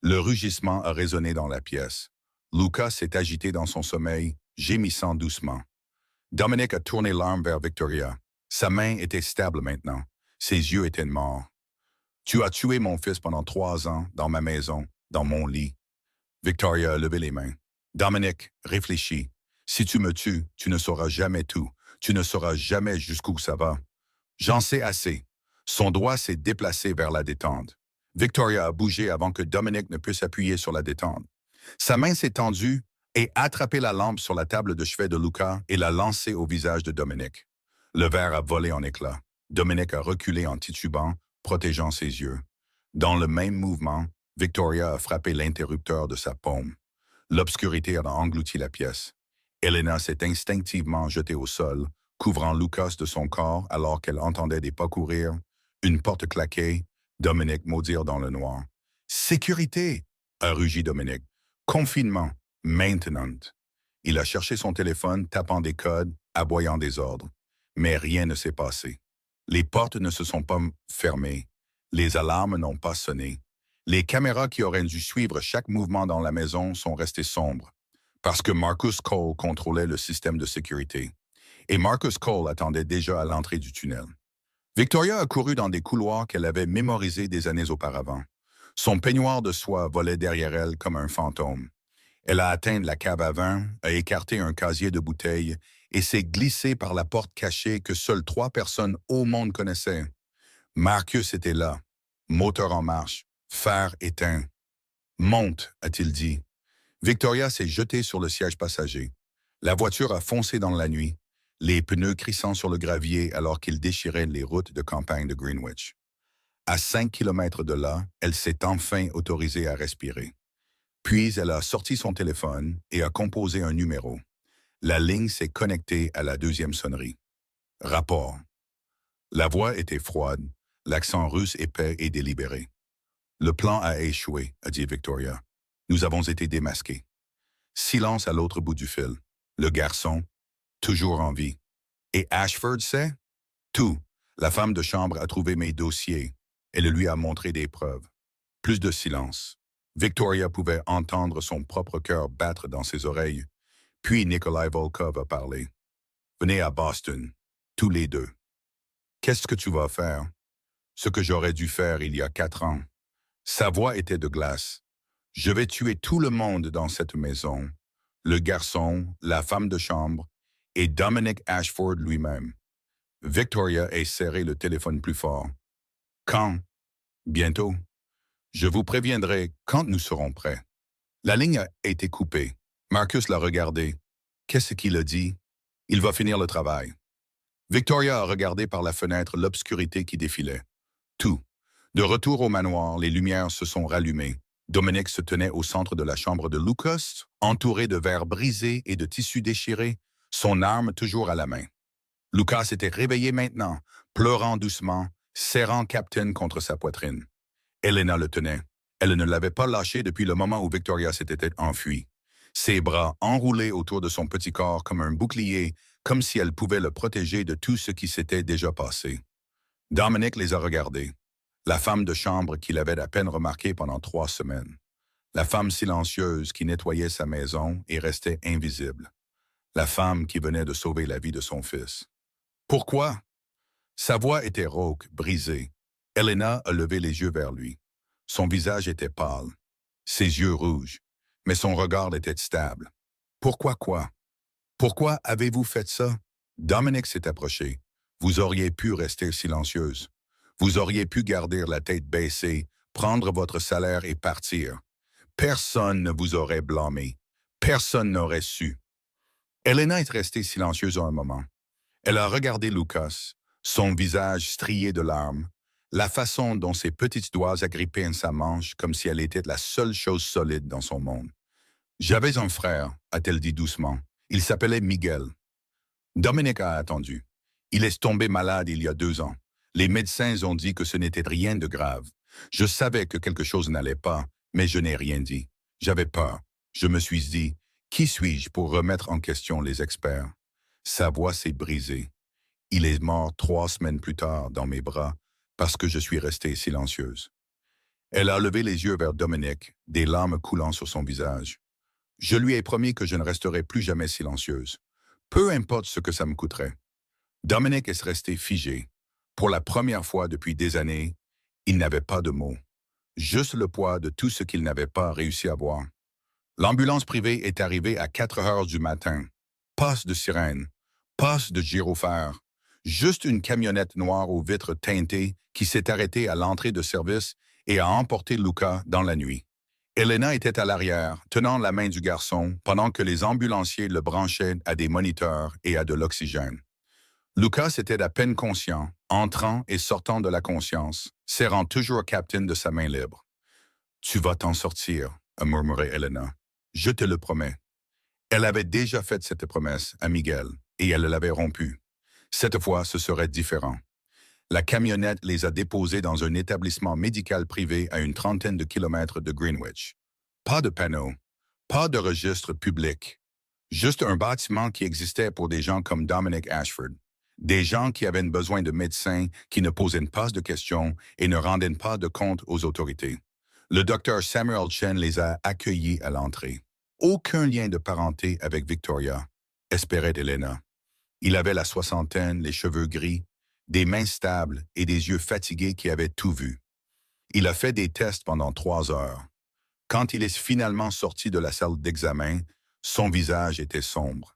Le rugissement a résonné dans la pièce. Lucas s'est agité dans son sommeil, gémissant doucement. Dominic a tourné l'arme vers Victoria. Sa main était stable maintenant. Ses yeux étaient morts. « Tu as tué mon fils pendant 3 ans, dans ma maison, dans mon lit. » Victoria a levé les mains. « Dominic, réfléchis. Si tu me tues, tu ne sauras jamais tout. Tu ne sauras jamais jusqu'où ça va. J'en sais assez. Son doigt s'est déplacé vers la détente. Victoria a bougé avant que Dominic ne puisse appuyer sur la détente. Sa main s'est tendue et a attrapé la lampe sur la table de chevet de Luca et l'a lancée au visage de Dominic. Le verre a volé en éclats. Dominic a reculé en titubant, protégeant ses yeux. Dans le même mouvement, Victoria a frappé l'interrupteur de sa paume. L'obscurité a englouti la pièce. Elena s'est instinctivement jetée au sol, couvrant Lucas de son corps alors qu'elle entendait des pas courir, une porte claquer, Dominic maudire dans le noir. « Sécurité !» a rugi Dominic. « Confinement, maintenant. » Il a cherché son téléphone, tapant des codes, aboyant des ordres. Mais rien ne s'est passé. Les portes ne se sont pas fermées. Les alarmes n'ont pas sonné. Les caméras qui auraient dû suivre chaque mouvement dans la maison sont restées sombres, parce que Marcus Cole contrôlait le système de sécurité. Et Marcus Cole attendait déjà à l'entrée du tunnel. Victoria a couru dans des couloirs qu'elle avait mémorisés des années auparavant. Son peignoir de soie volait derrière elle comme un fantôme. Elle a atteint la cave à vin, a écarté un casier de bouteilles et s'est glissée par la porte cachée que seules 3 personnes au monde connaissaient. Marcus était là, moteur en marche, phare éteint. « Monte », a-t-il dit. Victoria s'est jetée sur le siège passager. La voiture a foncé dans la nuit, les pneus crissant sur le gravier alors qu'ils déchiraient les routes de campagne de Greenwich. À 5 kilomètres de là, elle s'est enfin autorisée à respirer. Puis elle a sorti son téléphone et a composé un numéro. La ligne s'est connectée à la 2e sonnerie. Rapport. La voix était froide, l'accent russe épais et délibéré. « Le plan a échoué », a dit Victoria. « Nous avons été démasqués. » Silence à l'autre bout du fil. Le garçon, toujours en vie. « Et Ashford sait? » « Tout. La femme de chambre a trouvé mes dossiers. Elle lui a montré des preuves. » Plus de silence. Victoria pouvait entendre son propre cœur battre dans ses oreilles. Puis Nikolai Volkov a parlé. « Venez à Boston, tous les deux. »« Qu'est-ce que tu vas faire? » »« Ce que j'aurais dû faire il y a 4 ans. » Sa voix était de glace. « Je vais tuer tout le monde dans cette maison. Le garçon, la femme de chambre et Dominic Ashford lui-même. » Victoria a serré le téléphone plus fort. « Quand? »« Bientôt. Je vous préviendrai quand nous serons prêts. » La ligne a été coupée. Marcus l'a regardé. Qu'est-ce qu'il a dit? Il va finir le travail. Victoria a regardé par la fenêtre l'obscurité qui défilait. Tout. De retour au manoir, les lumières se sont rallumées. Dominic se tenait au centre de la chambre de Lucas, entouré de verres brisés et de tissus déchirés, son arme toujours à la main. Lucas était réveillé maintenant, pleurant doucement, serrant Captain contre sa poitrine. Elena le tenait. Elle ne l'avait pas lâché depuis le moment où Victoria s'était enfuie. Ses bras enroulés autour de son petit corps comme un bouclier, comme si elle pouvait le protéger de tout ce qui s'était déjà passé. Dominic les a regardés. La femme de chambre qu'il avait à peine remarquée pendant 3 semaines. La femme silencieuse qui nettoyait sa maison et restait invisible. La femme qui venait de sauver la vie de son fils. Pourquoi? Sa voix était rauque, brisée. Elena a levé les yeux vers lui. Son visage était pâle, ses yeux rouges, mais son regard était stable. Pourquoi quoi? Pourquoi avez-vous fait ça? Dominic s'est approché. Vous auriez pu rester silencieuse. Vous auriez pu garder la tête baissée, prendre votre salaire et partir. Personne ne vous aurait blâmé. Personne n'aurait su. Elena est restée silencieuse un moment. Elle a regardé Lucas, son visage strié de larmes, la façon dont ses petits doigts agrippaient à sa manche comme si elle était la seule chose solide dans son monde. « J'avais un frère », a-t-elle dit doucement. « Il s'appelait Miguel. » Dominic a attendu. Il est tombé malade il y a 2 ans. Les médecins ont dit que ce n'était rien de grave. Je savais que quelque chose n'allait pas, mais je n'ai rien dit. J'avais peur. Je me suis dit, qui suis-je pour remettre en question les experts? Sa voix s'est brisée. Il est mort 3 semaines plus tard dans mes bras parce que je suis restée silencieuse. Elle a levé les yeux vers Dominic, des larmes coulant sur son visage. Je lui ai promis que je ne resterai plus jamais silencieuse. Peu importe ce que ça me coûterait. Dominic est resté figé. Pour la première fois depuis des années, il n'avait pas de mots. Juste le poids de tout ce qu'il n'avait pas réussi à voir. L'ambulance privée est arrivée à 4 heures du matin. Pas de sirène, pas de gyrophare, juste une camionnette noire aux vitres teintées qui s'est arrêtée à l'entrée de service et a emporté Luca dans la nuit. Elena était à l'arrière, tenant la main du garçon, pendant que les ambulanciers le branchaient à des moniteurs et à de l'oxygène. Lucas était à peine conscient, entrant et sortant de la conscience, serrant toujours Captain de sa main libre. « Tu vas t'en sortir », a murmuré Elena. « Je te le promets. » Elle avait déjà fait cette promesse à Miguel, et elle l'avait rompue. Cette fois, ce serait différent. La camionnette les a déposés dans un établissement médical privé à une trentaine de kilomètres de Greenwich. Pas de panneau, pas de registre public. Juste un bâtiment qui existait pour des gens comme Dominic Ashford. Des gens qui avaient besoin de médecins qui ne posaient pas de questions et ne rendaient pas de compte aux autorités. Le docteur Samuel Chen les a accueillis à l'entrée. Aucun lien de parenté avec Victoria, espérait Elena. Il avait la soixantaine, les cheveux gris, des mains stables et des yeux fatigués qui avaient tout vu. Il a fait des tests pendant 3 heures. Quand il est finalement sorti de la salle d'examen, son visage était sombre.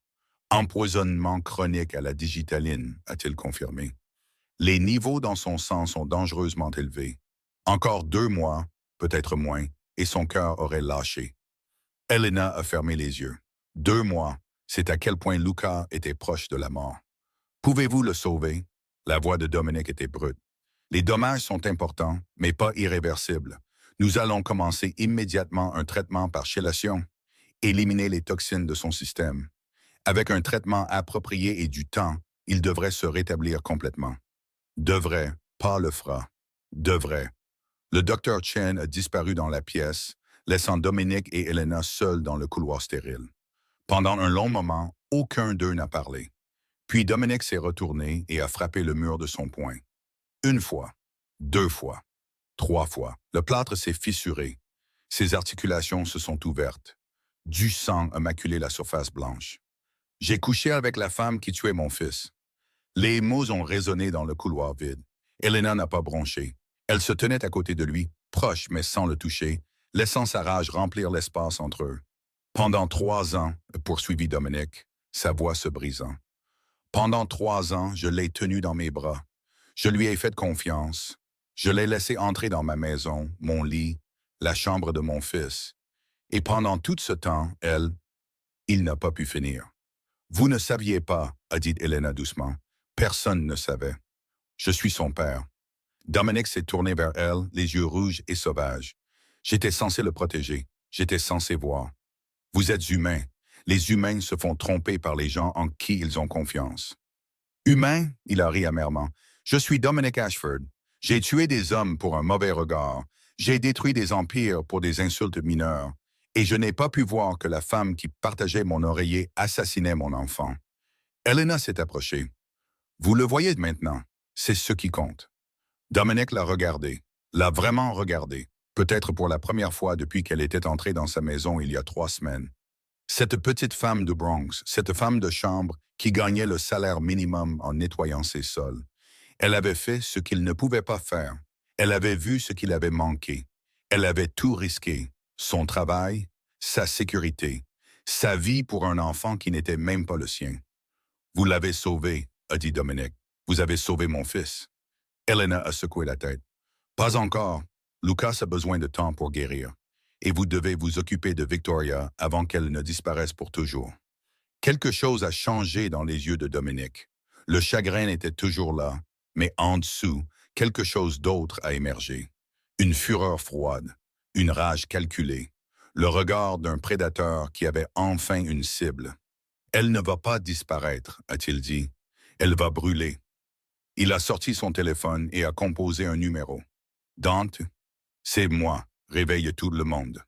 Empoisonnement chronique à la digitaline, a-t-il confirmé. Les niveaux dans son sang sont dangereusement élevés. Encore 2 mois, peut-être moins, et son cœur aurait lâché. Elena a fermé les yeux. 2 mois, c'est à quel point Luca était proche de la mort. Pouvez-vous le sauver? La voix de Dominic était brute. Les dommages sont importants, mais pas irréversibles. Nous allons commencer immédiatement un traitement par chélation, éliminer les toxines de son système. Avec un traitement approprié et du temps, il devrait se rétablir complètement. Devrait, pas le fera. Devrait. Le docteur Chen a disparu dans la pièce, laissant Dominic et Elena seuls dans le couloir stérile. Pendant un long moment, aucun d'eux n'a parlé. Puis Dominic s'est retourné et a frappé le mur de son poing. 1 fois, 2 fois, 3 fois. Le plâtre s'est fissuré. Ses articulations se sont ouvertes. Du sang a maculé la surface blanche. J'ai couché avec la femme qui tuait mon fils. Les mots ont résonné dans le couloir vide. Elena n'a pas bronché. Elle se tenait à côté de lui, proche mais sans le toucher, laissant sa rage remplir l'espace entre eux. Pendant 3 ans, poursuivit Dominic, sa voix se brisant. Pendant 3 ans, je l'ai tenu dans mes bras. Je lui ai fait confiance. Je l'ai laissé entrer dans ma maison, mon lit, la chambre de mon fils. Et pendant tout ce temps, il n'a pas pu finir. Vous ne saviez pas, a dit Elena doucement. Personne ne savait. Je suis son père. Dominic s'est tourné vers elle, les yeux rouges et sauvages. J'étais censé le protéger. J'étais censé voir. Vous êtes humain. Les humains se font tromper par les gens en qui ils ont confiance. Humain, il a ri amèrement. Je suis Dominic Ashford. J'ai tué des hommes pour un mauvais regard. J'ai détruit des empires pour des insultes mineures. Et je n'ai pas pu voir que la femme qui partageait mon oreiller assassinait mon enfant. Elena s'est approchée. Vous le voyez maintenant. C'est ce qui compte. Dominic l'a regardé. L'a vraiment regardé. Peut-être pour la première fois depuis qu'elle était entrée dans sa maison il y a 3 semaines. Cette petite femme du Bronx, cette femme de chambre qui gagnait le salaire minimum en nettoyant ses sols. Elle avait fait ce qu'il ne pouvait pas faire. Elle avait vu ce qu'il avait manqué. Elle avait tout risqué. Son travail, sa sécurité, sa vie pour un enfant qui n'était même pas le sien. Vous l'avez sauvé, a dit Dominic. Vous avez sauvé mon fils. Elena a secoué la tête. Pas encore. Lucas a besoin de temps pour guérir. Et vous devez vous occuper de Victoria avant qu'elle ne disparaisse pour toujours. Quelque chose a changé dans les yeux de Dominic. Le chagrin était toujours là, mais en dessous, quelque chose d'autre a émergé. Une fureur froide, une rage calculée, le regard d'un prédateur qui avait enfin une cible. Elle ne va pas disparaître, a-t-il dit. Elle va brûler. Il a sorti son téléphone et a composé un numéro. Dante, c'est moi, réveille tout le monde.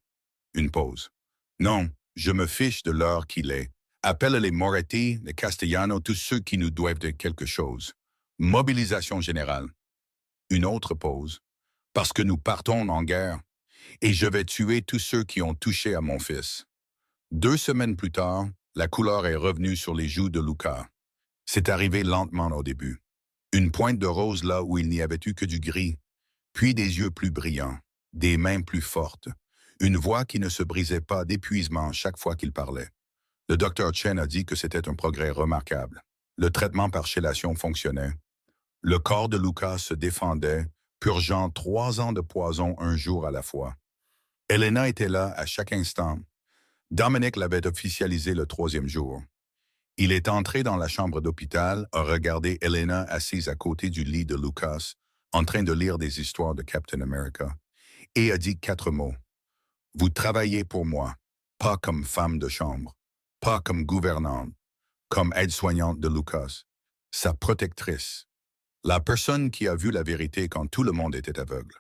Une pause. Non, je me fiche de l'heure qu'il est. Appelle les Moretti, les Castellano, tous ceux qui nous doivent de quelque chose. Mobilisation générale. Une autre pause. Parce que nous partons en guerre. Et je vais tuer tous ceux qui ont touché à mon fils. 2 semaines plus tard, la couleur est revenue sur les joues de Luca. C'est arrivé lentement au début. Une pointe de rose là où il n'y avait eu que du gris, puis des yeux plus brillants, des mains plus fortes, une voix qui ne se brisait pas d'épuisement chaque fois qu'il parlait. Le docteur Chen a dit que c'était un progrès remarquable. Le traitement par chélation fonctionnait. Le corps de Lucas se défendait, purgeant 3 ans de poison un jour à la fois. Elena était là à chaque instant. Dominic l'avait officialisé le 3e jour. Il est entré dans la chambre d'hôpital, a regardé Elena assise à côté du lit de Lucas, en train de lire des histoires de Captain America, et a dit 4 mots. Vous travaillez pour moi, pas comme femme de chambre, pas comme gouvernante, comme aide-soignante de Lucas, sa protectrice, la personne qui a vu la vérité quand tout le monde était aveugle.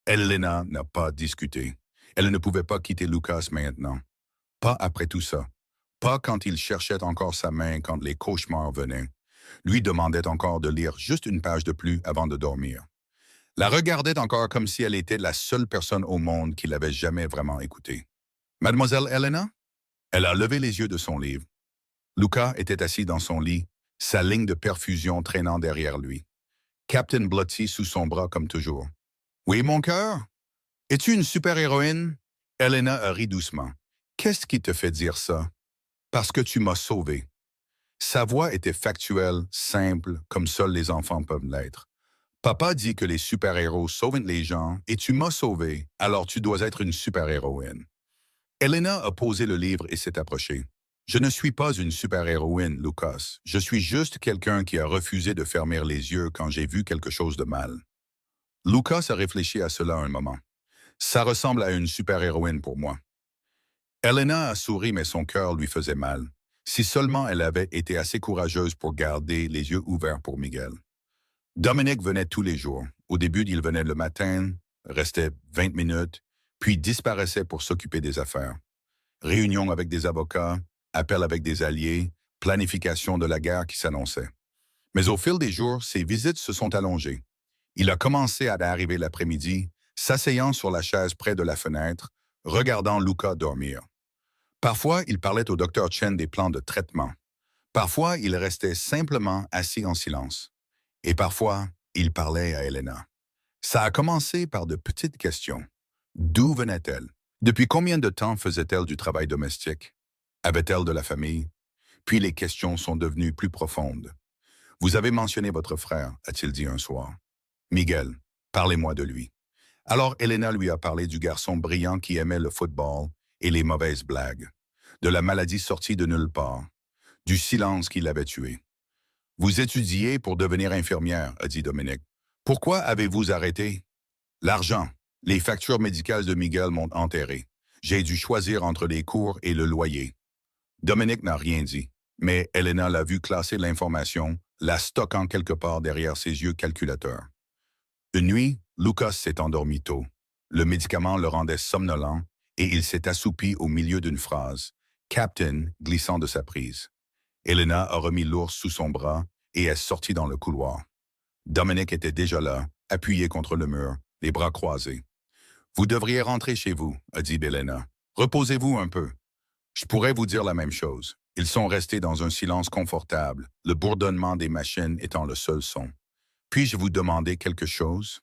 Elena n'a pas discuté. Elle ne pouvait pas quitter Lucas maintenant. Pas après tout ça. Pas quand il cherchait encore sa main quand les cauchemars venaient. Lui demandait encore de lire juste une page de plus avant de dormir. La regardait encore comme si elle était la seule personne au monde qui l'avait jamais vraiment écoutée. Mademoiselle Elena? Elle a levé les yeux de son livre. Lucas était assis dans son lit, sa ligne de perfusion traînant derrière lui. Captain blotti sous son bras comme toujours. Oui, mon cœur? Es-tu une super-héroïne? Elena a ri doucement. Qu'est-ce qui te fait dire ça? Parce que tu m'as sauvé. Sa voix était factuelle, simple, comme seuls les enfants peuvent l'être. Papa dit que les super-héros sauvent les gens et tu m'as sauvé, alors tu dois être une super-héroïne. Elena a posé le livre et s'est approchée. Je ne suis pas une super-héroïne, Lucas. Je suis juste quelqu'un qui a refusé de fermer les yeux quand j'ai vu quelque chose de mal. Lucas a réfléchi à cela un moment. Ça ressemble à une super-héroïne pour moi. Elena a souri, mais son cœur lui faisait mal. Si seulement elle avait été assez courageuse pour garder les yeux ouverts pour Miguel. Dominic venait tous les jours. Au début, il venait le matin, restait 20 minutes, puis disparaissait pour s'occuper des affaires. Réunion avec des avocats, appel avec des alliés, planification de la guerre qui s'annonçait. Mais au fil des jours, ses visites se sont allongées. Il a commencé à arriver l'après-midi, s'asseyant sur la chaise près de la fenêtre, regardant Lucas dormir. Parfois, il parlait au docteur Chen des plans de traitement. Parfois, il restait simplement assis en silence. Et parfois, il parlait à Elena. Ça a commencé par de petites questions. D'où venait-elle? Depuis combien de temps faisait-elle du travail domestique? Avait-elle de la famille? Puis les questions sont devenues plus profondes. Vous avez mentionné votre frère, a-t-il dit un soir. Miguel, parlez-moi de lui. Alors Elena lui a parlé du garçon brillant qui aimait le football et les mauvaises blagues, de la maladie sortie de nulle part, du silence qui l'avait tué. Vous étudiez pour devenir infirmière, a dit Dominic. Pourquoi avez-vous arrêté? L'argent. Les factures médicales de Miguel m'ont enterré. J'ai dû choisir entre les cours et le loyer. Dominic n'a rien dit, mais Elena l'a vu classer l'information, la stockant quelque part derrière ses yeux calculateurs. Une nuit, Lucas s'est endormi tôt. Le médicament le rendait somnolent et il s'est assoupi au milieu d'une phrase, Captain glissant de sa prise. Elena a remis l'ours sous son bras et est sortie dans le couloir. Dominic était déjà là, appuyé contre le mur, les bras croisés. « Vous devriez rentrer chez vous, a dit Elena. Reposez-vous un peu. Je pourrais vous dire la même chose. Ils sont restés dans un silence confortable, le bourdonnement des machines étant le seul son. Puis-je vous demander quelque chose?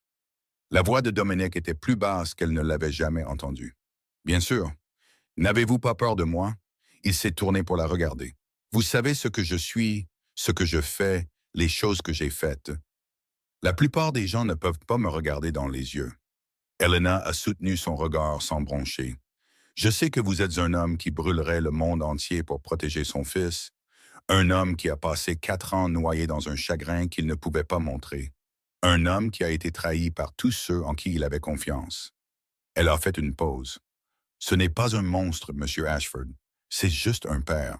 La voix de Dominic était plus basse qu'elle ne l'avait jamais entendue. Bien sûr. N'avez-vous pas peur de moi? Il s'est tourné pour la regarder. Vous savez ce que je suis, ce que je fais, les choses que j'ai faites. La plupart des gens ne peuvent pas me regarder dans les yeux. Elena a soutenu son regard sans broncher. Je sais que vous êtes un homme qui brûlerait le monde entier pour protéger son fils, un homme qui a passé 4 ans noyé dans un chagrin qu'il ne pouvait pas montrer, un homme qui a été trahi par tous ceux en qui il avait confiance. Elle a fait une pause. Ce n'est pas un monstre, Monsieur Ashford, c'est juste un père.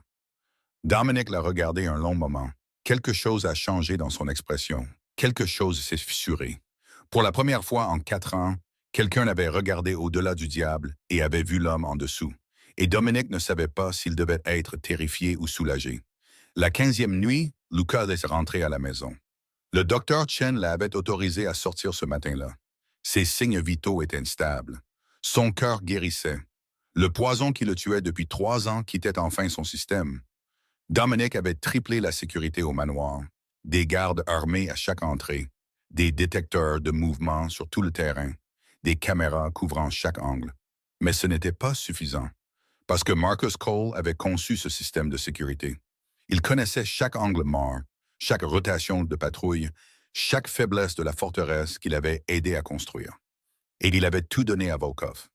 Dominic l'a regardé un long moment. Quelque chose a changé dans son expression. Quelque chose s'est fissuré. Pour la première fois en 4 ans, quelqu'un avait regardé au-delà du diable et avait vu l'homme en dessous. Et Dominic ne savait pas s'il devait être terrifié ou soulagé. La 15e nuit, Lucas est rentré à la maison. Le docteur Chen l'avait autorisé à sortir ce matin-là. Ses signes vitaux étaient instables. Son cœur guérissait. Le poison qui le tuait depuis 3 ans quittait enfin son système. Dominic avait triplé la sécurité au manoir. Des gardes armés à chaque entrée, des détecteurs de mouvement sur tout le terrain, des caméras couvrant chaque angle. Mais ce n'était pas suffisant. Parce que Marcus Cole avait conçu ce système de sécurité. Il connaissait chaque angle mort, chaque rotation de patrouille, chaque faiblesse de la forteresse qu'il avait aidé à construire. Et il avait tout donné à Volkov.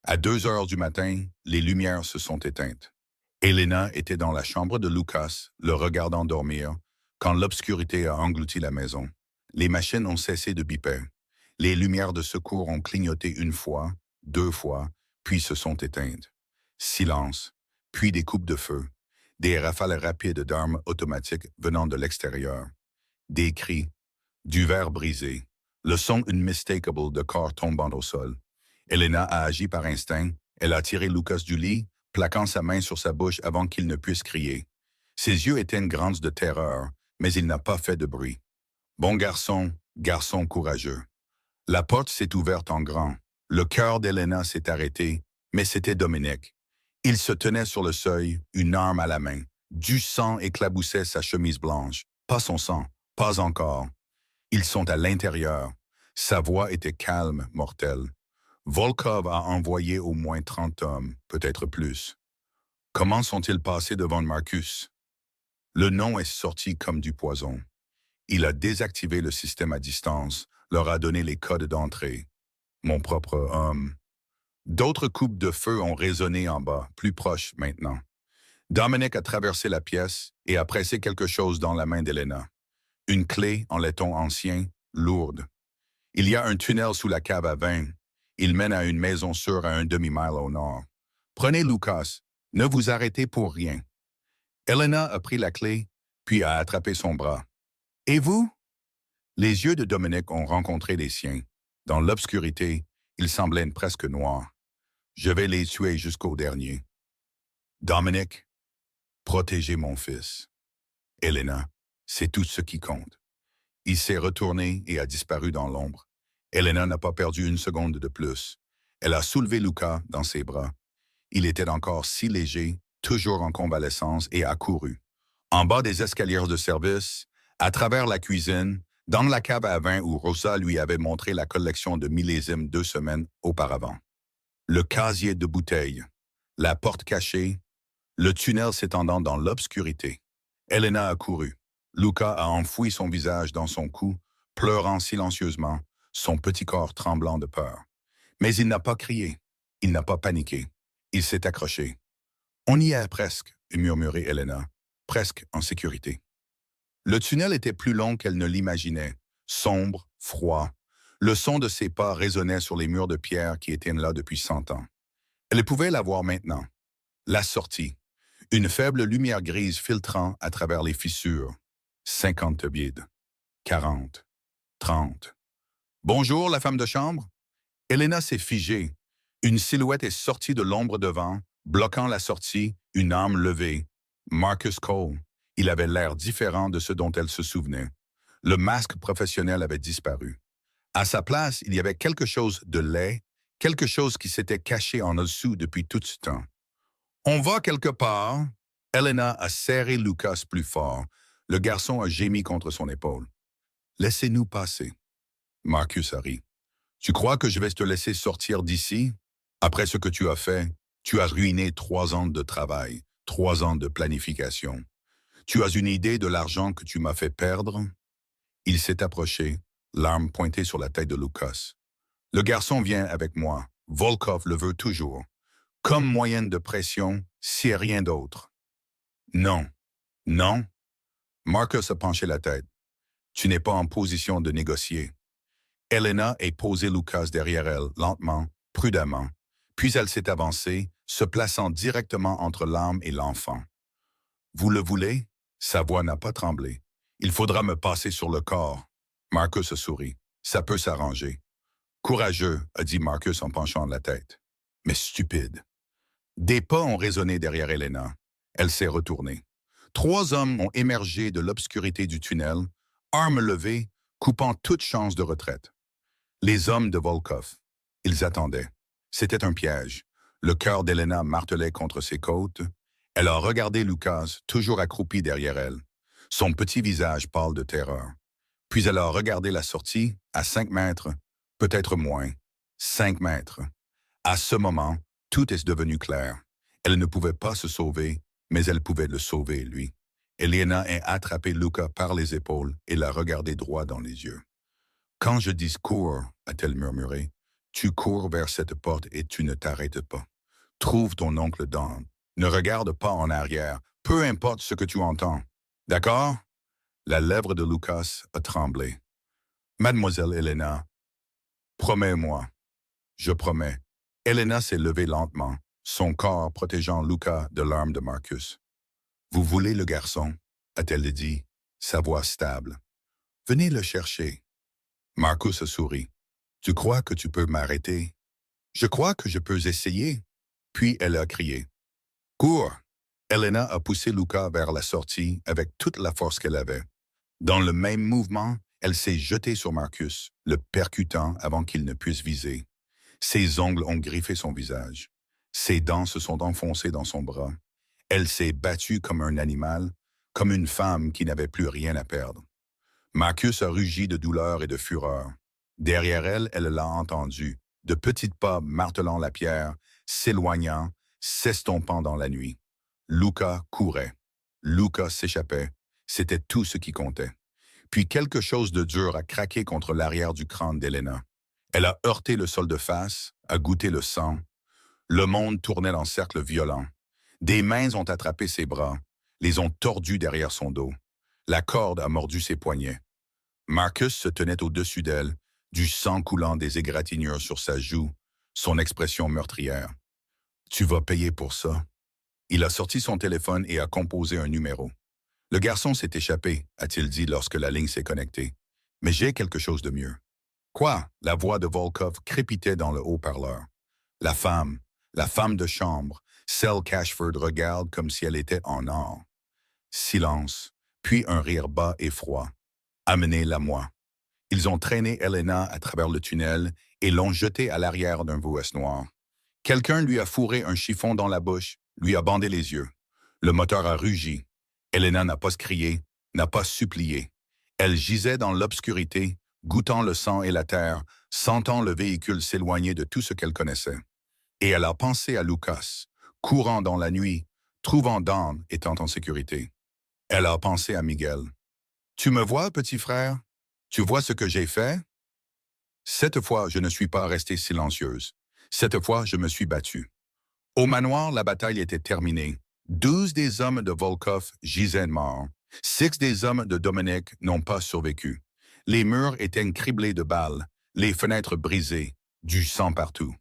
À 2 heures du matin, les lumières se sont éteintes. Elena était dans la chambre de Lucas, le regardant dormir, quand l'obscurité a englouti la maison. Les machines ont cessé de biper. Les lumières de secours ont clignoté une fois, 2 fois, puis se sont éteintes. Silence, puis des coupes de feu, des rafales rapides d'armes automatiques venant de l'extérieur, des cris, du verre brisé, le son unmistakable de corps tombant au sol. Elena a agi par instinct. Elle a tiré Lucas du lit, plaquant sa main sur sa bouche avant qu'il ne puisse crier. Ses yeux étaient grands de terreur, mais il n'a pas fait de bruit. Bon garçon, garçon courageux. La porte s'est ouverte en grand. Le cœur d'Elena s'est arrêté, mais c'était Dominic. Il se tenait sur le seuil, une arme à la main. Du sang éclaboussait sa chemise blanche. Pas son sang, pas encore. Ils sont à l'intérieur. Sa voix était calme, mortelle. Volkov a envoyé au moins 30 hommes, peut-être plus. Comment sont-ils passés devant Marcus? Le nom est sorti comme du poison. Il a désactivé le système à distance, leur a donné les codes d'entrée. Mon propre homme. D'autres coupes de feu ont résonné en bas, plus proches maintenant. Dominic a traversé la pièce et a pressé quelque chose dans la main d'Elena. Une clé en laiton ancien, lourde. Il y a un tunnel sous la cave à vin. Il mène à une maison sûre à un demi-mile au nord. Prenez Lucas. Ne vous arrêtez pour rien. Elena a pris la clé, puis a attrapé son bras. Et vous? Les yeux de Dominic ont rencontré les siens. Dans l'obscurité, ils semblaient presque noirs. Je vais les tuer jusqu'au dernier. Dominic, protégez mon fils. Elena, c'est tout ce qui compte. Il s'est retourné et a disparu dans l'ombre. Elena n'a pas perdu une seconde de plus. Elle a soulevé Lucas dans ses bras. Il était encore si léger, toujours en convalescence, et a couru. En bas des escaliers de service, à travers la cuisine, dans la cave à vin où Rosa lui avait montré la collection de millésimes 2 semaines auparavant. Le casier de bouteilles, la porte cachée, le tunnel s'étendant dans l'obscurité. Elena a couru. Lucas a enfoui son visage dans son cou, pleurant silencieusement, son petit corps tremblant de peur. Mais il n'a pas crié, il n'a pas paniqué, il s'est accroché. On y est presque, murmurait Elena, presque en sécurité. Le tunnel était plus long qu'elle ne l'imaginait, sombre, froid. Le son de ses pas résonnait sur les murs de pierre qui étaient là depuis 100 ans. Elle pouvait la voir maintenant. La sortie. Une faible lumière grise filtrant à travers les fissures. 50 bides. 40. 30. Bonjour, la femme de chambre. Elena s'est figée. Une silhouette est sortie de l'ombre devant, bloquant la sortie, une arme levée. Marcus Cole. Il avait l'air différent de ce dont elle se souvenait. Le masque professionnel avait disparu. À sa place, il y avait quelque chose de laid, quelque chose qui s'était caché en dessous depuis tout ce temps. On va quelque part. Elena a serré Lucas plus fort. Le garçon a gémi contre son épaule. Laissez-nous passer. Marcus a ri. Tu crois que je vais te laisser sortir d'ici? Après ce que tu as fait, tu as ruiné 3 ans de travail, 3 ans de planification. Tu as une idée de l'argent que tu m'as fait perdre? Il s'est approché, l'arme pointée sur la tête de Lucas. Le garçon vient avec moi. Volkov le veut toujours. Comme moyen de pression, si rien d'autre. Non. Non. Marcus a penché la tête. Tu n'es pas en position de négocier. Elena a posé Lucas derrière elle, lentement, prudemment. Puis elle s'est avancée, se plaçant directement entre l'âme et l'enfant. Vous le voulez? Sa voix n'a pas tremblé. Il faudra me passer sur le corps. Marcus a souri. Ça peut s'arranger. Courageux, a dit Marcus en penchant la tête. Mais stupide. Des pas ont résonné derrière Elena. Elle s'est retournée. 3 hommes ont émergé de l'obscurité du tunnel, armes levées, coupant toute chance de retraite. Les hommes de Volkov. Ils attendaient. C'était un piège. Le cœur d'Elena martelait contre ses côtes. Elle a regardé Lucas, toujours accroupi derrière elle. Son petit visage pâle de terreur. Puis elle a regardé la sortie, à 5 mètres, peut-être moins. 5 mètres. À ce moment, tout est devenu clair. Elle ne pouvait pas se sauver, mais elle pouvait le sauver, lui. Elena a attrapé Luca par les épaules et l'a regardé droit dans les yeux. Quand je dis cours, a-t-elle murmuré, tu cours vers cette porte et tu ne t'arrêtes pas. Trouve ton oncle Dan. Ne regarde pas en arrière, peu importe ce que tu entends. D'accord? La lèvre de Lucas a tremblé. Mademoiselle Elena, promets-moi. Je promets. Elena s'est levée lentement, son corps protégeant Luca de l'arme de Marcus. Vous voulez le garçon, a-t-elle dit, sa voix stable. Venez le chercher. Marcus a souri. Tu crois que tu peux m'arrêter? Je crois que je peux essayer. Puis elle a crié. Cours! Elena a poussé Luca vers la sortie avec toute la force qu'elle avait. Dans le même mouvement, elle s'est jetée sur Marcus, le percutant avant qu'il ne puisse viser. Ses ongles ont griffé son visage. Ses dents se sont enfoncées dans son bras. Elle s'est battue comme un animal, comme une femme qui n'avait plus rien à perdre. Marcus a rugi de douleur et de fureur. Derrière elle, elle l'a entendu, de petits pas martelant la pierre, s'éloignant, s'estompant dans la nuit. Luca courait. Luca s'échappait. C'était tout ce qui comptait. Puis quelque chose de dur a craqué contre l'arrière du crâne d'Elena. Elle a heurté le sol de face, a goûté le sang. Le monde tournait en cercle violent. Des mains ont attrapé ses bras, les ont tordus derrière son dos. La corde a mordu ses poignets. Marcus se tenait au-dessus d'elle, du sang coulant des égratignures sur sa joue, son expression meurtrière. « Tu vas payer pour ça. » Il a sorti son téléphone et a composé un numéro. Le garçon s'est échappé, a-t-il dit lorsque la ligne s'est connectée. Mais j'ai quelque chose de mieux. Quoi? La voix de Volkov crépitait dans le haut-parleur. La femme de chambre, celle qu'Ashford regarde comme si elle était en or. Silence, puis un rire bas et froid. Amenez-la-moi. Ils ont traîné Elena à travers le tunnel et l'ont jetée à l'arrière d'un VUS noir. Quelqu'un lui a fourré un chiffon dans la bouche, lui a bandé les yeux. Le moteur a rugi. Elena n'a pas crié, n'a pas supplié. Elle gisait dans l'obscurité, goûtant le sang et la terre, sentant le véhicule s'éloigner de tout ce qu'elle connaissait. Et elle a pensé à Lucas, courant dans la nuit, trouvant Dan étant en sécurité. Elle a pensé à Miguel. « Tu me vois, petit frère? Tu vois ce que j'ai fait? » Cette fois, je ne suis pas restée silencieuse. Cette fois, je me suis battue. Au manoir, la bataille était terminée. 12 des hommes de Volkov gisaient morts. 6 des hommes de Dominic n'ont pas survécu. Les murs étaient criblés de balles, les fenêtres brisées, du sang partout.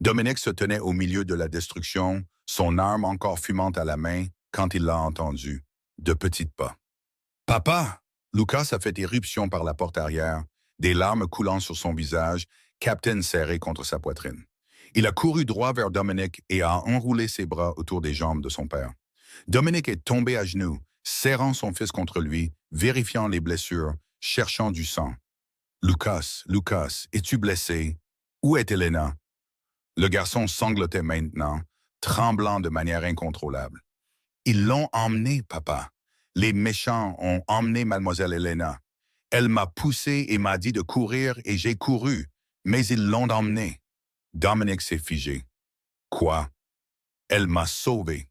Dominic se tenait au milieu de la destruction, son arme encore fumante à la main, quand il l'a entendu, de petits pas. « Papa! » Lucas a fait éruption par la porte arrière, des larmes coulant sur son visage, Captain serré contre sa poitrine. Il a couru droit vers Dominic et a enroulé ses bras autour des jambes de son père. Dominic est tombé à genoux, serrant son fils contre lui, vérifiant les blessures, cherchant du sang. « Lucas, Lucas, es-tu blessé? Où est Elena? » Le garçon sanglotait maintenant, tremblant de manière incontrôlable. « Ils l'ont emmenée, papa. Les méchants ont emmené mademoiselle Elena. Elle m'a poussé et m'a dit de courir et j'ai couru, mais ils l'ont emmenée. » Dominic s'est figé. « Quoi? » « Elle m'a sauvé. »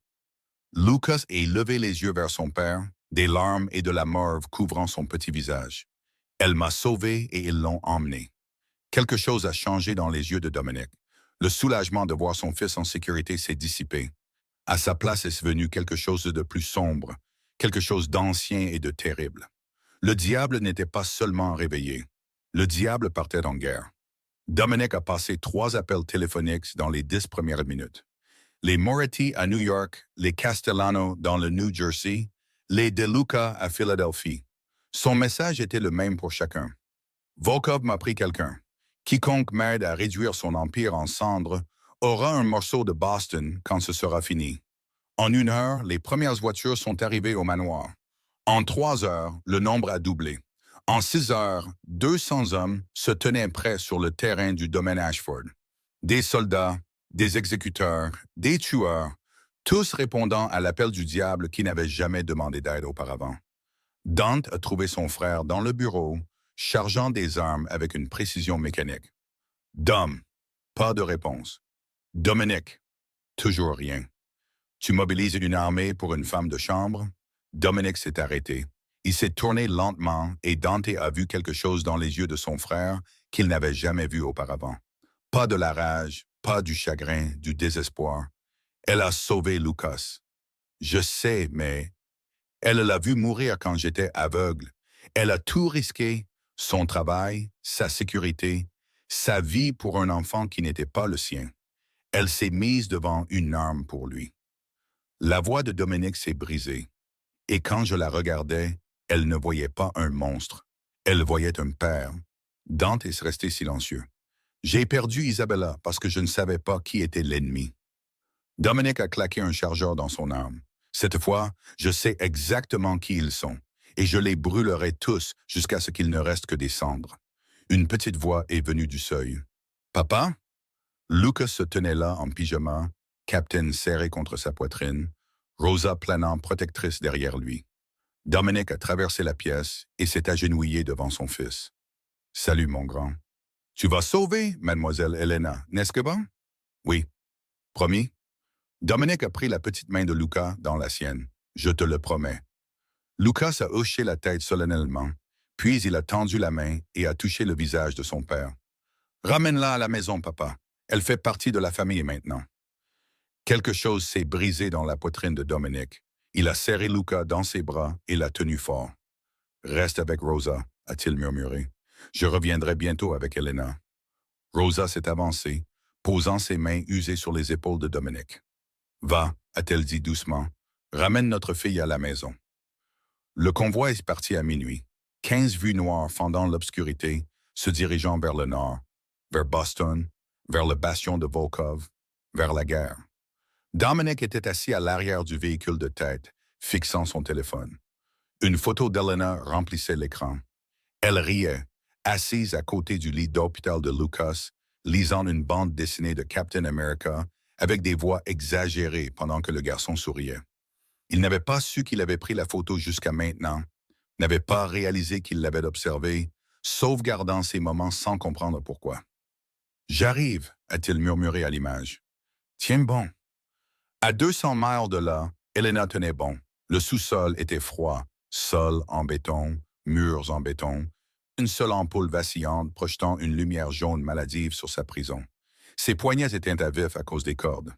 Lucas a levé les yeux vers son père, des larmes et de la morve couvrant son petit visage. « Elle m'a sauvé et ils l'ont emmenée. » Quelque chose a changé dans les yeux de Dominic. Le soulagement de voir son fils en sécurité s'est dissipé. À sa place est venu quelque chose de plus sombre, quelque chose d'ancien et de terrible. Le diable n'était pas seulement réveillé. Le diable partait en guerre. Dominic a passé 3 appels téléphoniques dans les 10 premières minutes. Les Moretti à New York, les Castellano dans le New Jersey, les De Luca à Philadelphie. Son message était le même pour chacun. Volkov m'a pris quelqu'un. Quiconque m'aide à réduire son empire en cendres aura un morceau de Boston quand ce sera fini. En 1 heure, les premières voitures sont arrivées au manoir. En 3 heures, le nombre a doublé. En 6 heures, 200 hommes se tenaient prêts sur le terrain du domaine Ashford. Des soldats, des exécuteurs, des tueurs, tous répondant à l'appel du diable qui n'avait jamais demandé d'aide auparavant. Dante a trouvé son frère dans le bureau, chargeant des armes avec une précision mécanique. Dom, pas de réponse. Dominic, toujours rien. Tu mobilises une armée pour une femme de chambre? Dominic s'est arrêté. Il s'est tourné lentement et Dante a vu quelque chose dans les yeux de son frère qu'il n'avait jamais vu auparavant. Pas de la rage, pas du chagrin, du désespoir. Elle a sauvé Lucas. Je sais, mais elle l'a vu mourir quand j'étais aveugle. Elle a tout risqué, son travail, sa sécurité, sa vie pour un enfant qui n'était pas le sien. Elle s'est mise devant une arme pour lui. La voix de Dominic s'est brisée, et quand je la regardais, elle ne voyait pas un monstre. Elle voyait un père. Dante est resté silencieux. J'ai perdu Isabella parce que je ne savais pas qui était l'ennemi. Dominic a claqué un chargeur dans son arme. Cette fois, je sais exactement qui ils sont, et je les brûlerai tous jusqu'à ce qu'il ne reste que des cendres. Une petite voix est venue du seuil. Papa? Lucas se tenait là en pyjama, Captain serré contre sa poitrine, Rosa planant protectrice derrière lui. Dominic a traversé la pièce et s'est agenouillé devant son fils. « Salut, mon grand. Tu vas sauver mademoiselle Helena, n'est-ce que bon? »« Oui. »« Promis? » Dominic a pris la petite main de Lucas dans la sienne. « Je te le promets. » Lucas a hoché la tête solennellement, puis il a tendu la main et a touché le visage de son père. « Ramène-la à la maison, papa. Elle fait partie de la famille maintenant. » Quelque chose s'est brisé dans la poitrine de Dominic. Il a serré Lucas dans ses bras et l'a tenu fort. « Reste avec Rosa, » a-t-il murmuré. « Je reviendrai bientôt avec Helena. » Rosa s'est avancée, posant ses mains usées sur les épaules de Dominic. « Va, » a-t-elle dit doucement, « ramène notre fille à la maison. » Le convoi est parti à minuit. 15 vues noires fendant l'obscurité, se dirigeant vers le nord, vers Boston, vers le bastion de Volkov, vers la guerre. Dominic était assis à l'arrière du véhicule de tête, fixant son téléphone. Une photo d'Helena remplissait l'écran. Elle riait, assise à côté du lit d'hôpital de Lucas, lisant une bande dessinée de Captain America avec des voix exagérées pendant que le garçon souriait. Il n'avait pas su qu'il avait pris la photo jusqu'à maintenant, n'avait pas réalisé qu'il l'avait observée, sauvegardant ces moments sans comprendre pourquoi. « J'arrive », a-t-il murmuré à l'image. « Tiens bon. » À 200 miles de là, Helena tenait bon. Le sous-sol était froid, sol en béton, murs en béton, une seule ampoule vacillante projetant une lumière jaune maladive sur sa prison. Ses poignets étaient à vif à cause des cordes.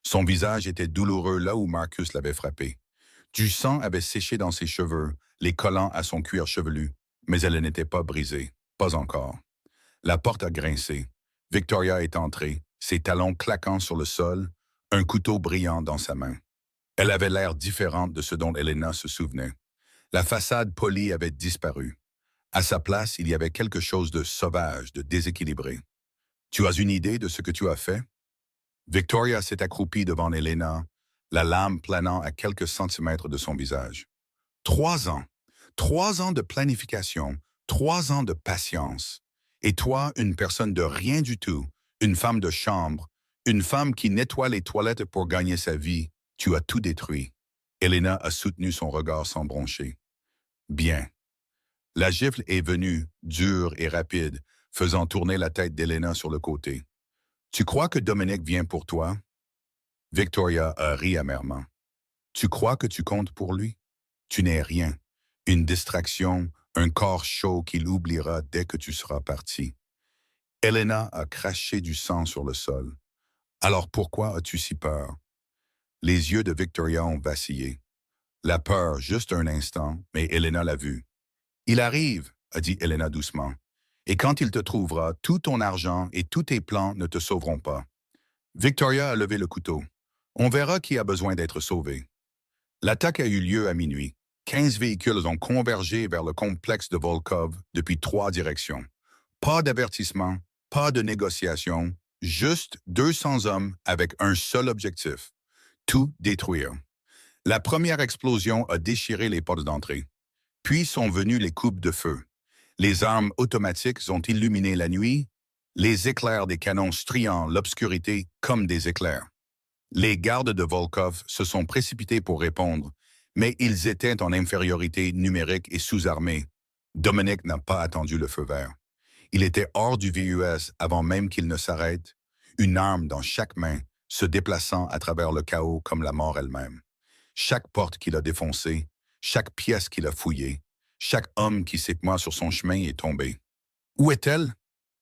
Son visage était douloureux là où Marcus l'avait frappé. Du sang avait séché dans ses cheveux, les collant à son cuir chevelu, mais elle n'était pas brisée, pas encore. La porte a grincé. Victoria est entrée, ses talons claquant sur le sol, un couteau brillant dans sa main. Elle avait l'air différente de ce dont Helena se souvenait. La façade polie avait disparu. À sa place, il y avait quelque chose de sauvage, de déséquilibré. « Tu as une idée de ce que tu as fait? » Victoria s'est accroupie devant Helena, la lame planant à quelques centimètres de son visage. 3 ans. 3 ans de planification, 3 ans de patience. Et toi, une personne de rien du tout, une femme de chambre, une femme qui nettoie les toilettes pour gagner sa vie, tu as tout détruit. Helena a soutenu son regard sans broncher. Bien. La gifle est venue, dure et rapide, faisant tourner la tête d'Helena sur le côté. Tu crois que Dominic vient pour toi? Victoria a ri amèrement. Tu crois que tu comptes pour lui? Tu n'es rien. Une distraction, un corps chaud qu'il oubliera dès que tu seras parti. Helena a craché du sang sur le sol. Alors pourquoi as-tu si peur? Les yeux de Victoria ont vacillé. La peur, juste un instant, mais Helena l'a vu. Il arrive, a dit Helena doucement. Et quand il te trouvera, tout ton argent et tous tes plans ne te sauveront pas. Victoria a levé le couteau. On verra qui a besoin d'être sauvé. L'attaque a eu lieu à minuit. 15 véhicules ont convergé vers le complexe de Volkov depuis 3 directions. Pas d'avertissement, pas de négociation, juste 200 hommes avec un seul objectif. Tout détruire. La première explosion a déchiré les portes d'entrée. Puis sont venues les coupes de feu. Les armes automatiques ont illuminé la nuit, les éclairs des canons striant l'obscurité comme des éclairs. Les gardes de Volkov se sont précipités pour répondre, mais ils étaient en infériorité numérique et sous-armés. Dominic n'a pas attendu le feu vert. Il était hors du VUS avant même qu'il ne s'arrête, une arme dans chaque main, se déplaçant à travers le chaos comme la mort elle-même. Chaque porte qu'il a défoncée, chaque pièce qu'il a fouillée, chaque homme qui s'éteint sur son chemin est tombé. Où est-elle?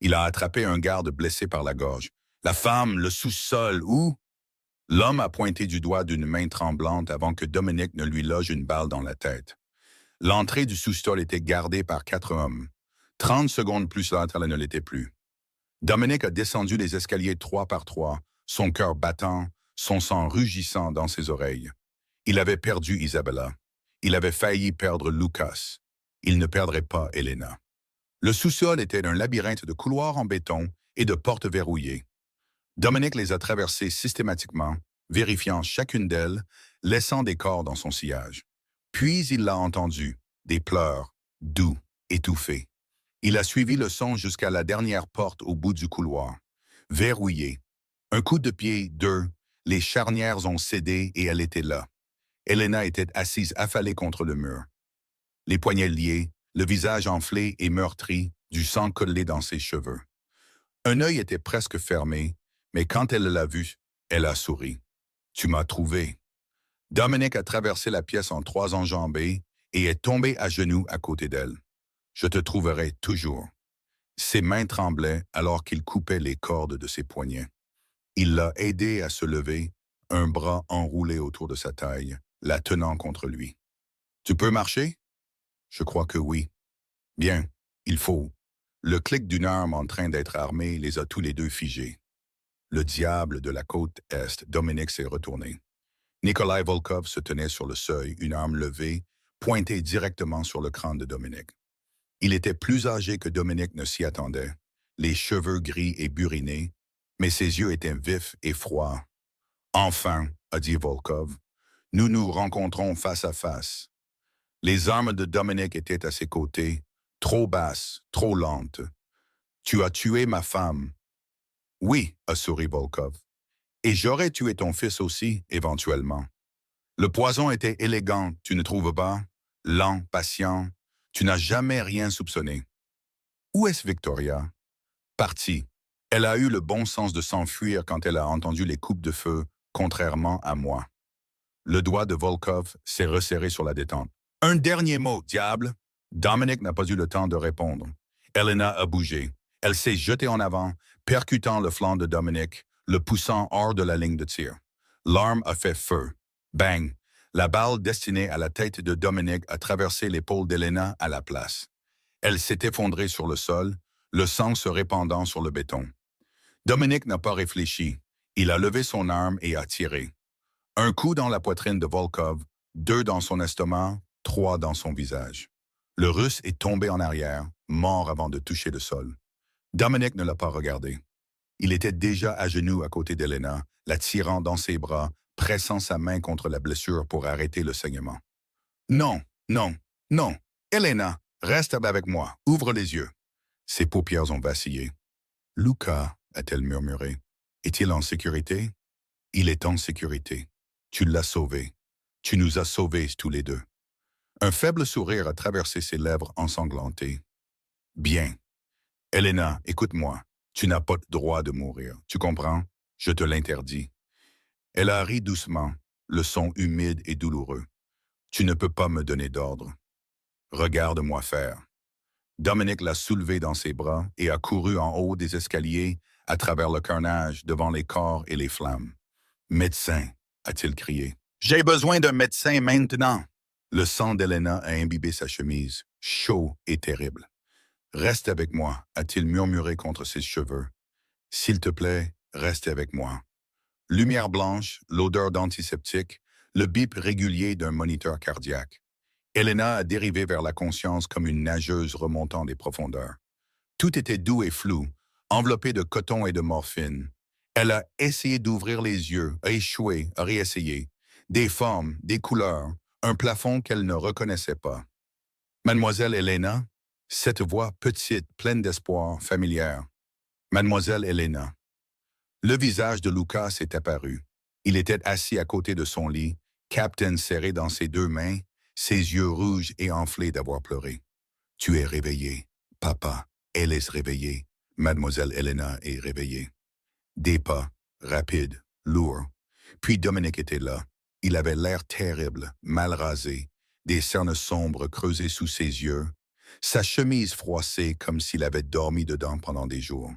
Il a attrapé un garde blessé par la gorge. La femme, le sous-sol, où? L'homme a pointé du doigt d'une main tremblante avant que Dominic ne lui loge une balle dans la tête. L'entrée du sous-sol était gardée par 4 hommes. 30 secondes plus tard, elle ne l'était plus. Dominic a descendu les escaliers 3 par 3, son cœur battant, son sang rugissant dans ses oreilles. Il avait perdu Isabella. Il avait failli perdre Lucas. Il ne perdrait pas Elena. Le sous-sol était un labyrinthe de couloirs en béton et de portes verrouillées. Dominic les a traversées systématiquement, vérifiant chacune d'elles, laissant des corps dans son sillage. Puis il l'a entendu, des pleurs, doux, étouffés. Il a suivi le son jusqu'à la dernière porte au bout du couloir. Verrouillée. Un coup de pied, 2, les charnières ont cédé et elle était là. Elena était assise affalée contre le mur. Les poignets liés, le visage enflé et meurtri, du sang collé dans ses cheveux. Un œil était presque fermé, mais quand elle l'a vu, elle a souri. « Tu m'as trouvé. » Dominic a traversé la pièce en 3 enjambées et est tombé à genoux à côté d'elle. « Je te trouverai toujours. » Ses mains tremblaient alors qu'il coupait les cordes de ses poignets. Il l'a aidée à se lever, un bras enroulé autour de sa taille, la tenant contre lui. « Tu peux marcher? » « Je crois que oui. »« Bien, il faut. » Le clic d'une arme en train d'être armée les a tous les deux figés. Le diable de la côte Est, Dominic s'est retourné. Nikolai Volkov se tenait sur le seuil, une arme levée, pointée directement sur le crâne de Dominic. Il était plus âgé que Dominic ne s'y attendait, les cheveux gris et burinés, mais ses yeux étaient vifs et froids. « Enfin, » a dit Volkov, « nous nous rencontrons face à face. » Les armes de Dominic étaient à ses côtés, trop basses, trop lentes. « Tu as tué ma femme. »« Oui, » a souri Volkov. « Et j'aurais tué ton fils aussi, éventuellement. » Le poison était élégant, tu ne trouves pas? Lent, patient. Tu n'as jamais rien soupçonné. Où est-ce Victoria? Partie. Elle a eu le bon sens de s'enfuir quand elle a entendu les coupes de feu, contrairement à moi. Le doigt de Volkov s'est resserré sur la détente. Un dernier mot, diable! Dominic n'a pas eu le temps de répondre. Elena a bougé. Elle s'est jetée en avant, percutant le flanc de Dominic, le poussant hors de la ligne de tir. L'arme a fait feu. Bang! La balle destinée à la tête de Dominic a traversé l'épaule d'Elena à la place. Elle s'est effondrée sur le sol, le sang se répandant sur le béton. Dominic n'a pas réfléchi. Il a levé son arme et a tiré. Un coup dans la poitrine de Volkov, 2 dans son estomac, 3 dans son visage. Le Russe est tombé en arrière, mort avant de toucher le sol. Dominic ne l'a pas regardé. Il était déjà à genoux à côté d'Elena, la tirant dans ses bras, pressant sa main contre la blessure pour arrêter le saignement. « Non, non, non, Elena, reste avec moi, ouvre les yeux. » Ses paupières ont vacillé. « Luca, a-t-elle murmuré, est-il en sécurité? » « Il est en sécurité. Tu l'as sauvé. Tu nous as sauvés tous les deux. » Un faible sourire a traversé ses lèvres ensanglantées. « Bien. Elena, écoute-moi. Tu n'as pas le droit de mourir. Tu comprends? Je te l'interdis. » Elle a ri doucement, le son humide et douloureux. « Tu ne peux pas me donner d'ordre. Regarde-moi faire. » Dominic l'a soulevé dans ses bras et a couru en haut des escaliers à travers le carnage devant les corps et les flammes. « Médecin !» a-t-il crié. « J'ai besoin d'un médecin maintenant !» Le sang d'Elena a imbibé sa chemise, chaud et terrible. « Reste avec moi !» a-t-il murmuré contre ses cheveux. « S'il te plaît, reste avec moi. » Lumière blanche, l'odeur d'antiseptique, le bip régulier d'un moniteur cardiaque. Elena a dérivé vers la conscience comme une nageuse remontant des profondeurs. Tout était doux et flou, enveloppé de coton et de morphine. Elle a essayé d'ouvrir les yeux, a échoué, a réessayé. Des formes, des couleurs, un plafond qu'elle ne reconnaissait pas. « Mademoiselle Elena ?» Cette voix petite, pleine d'espoir, familière. « Mademoiselle Elena ?» Le visage de Lucas s'est apparu. Il était assis à côté de son lit, Captain serré dans ses 2 mains, ses yeux rouges et enflés d'avoir pleuré. « Tu es réveillé, papa. Elle est réveillée. Mademoiselle Elena est réveillée. » Des pas, rapides, lourd. Puis Dominique était là. Il avait l'air terrible, mal rasé, des cernes sombres creusées sous ses yeux, sa chemise froissée comme s'il avait dormi dedans pendant des jours.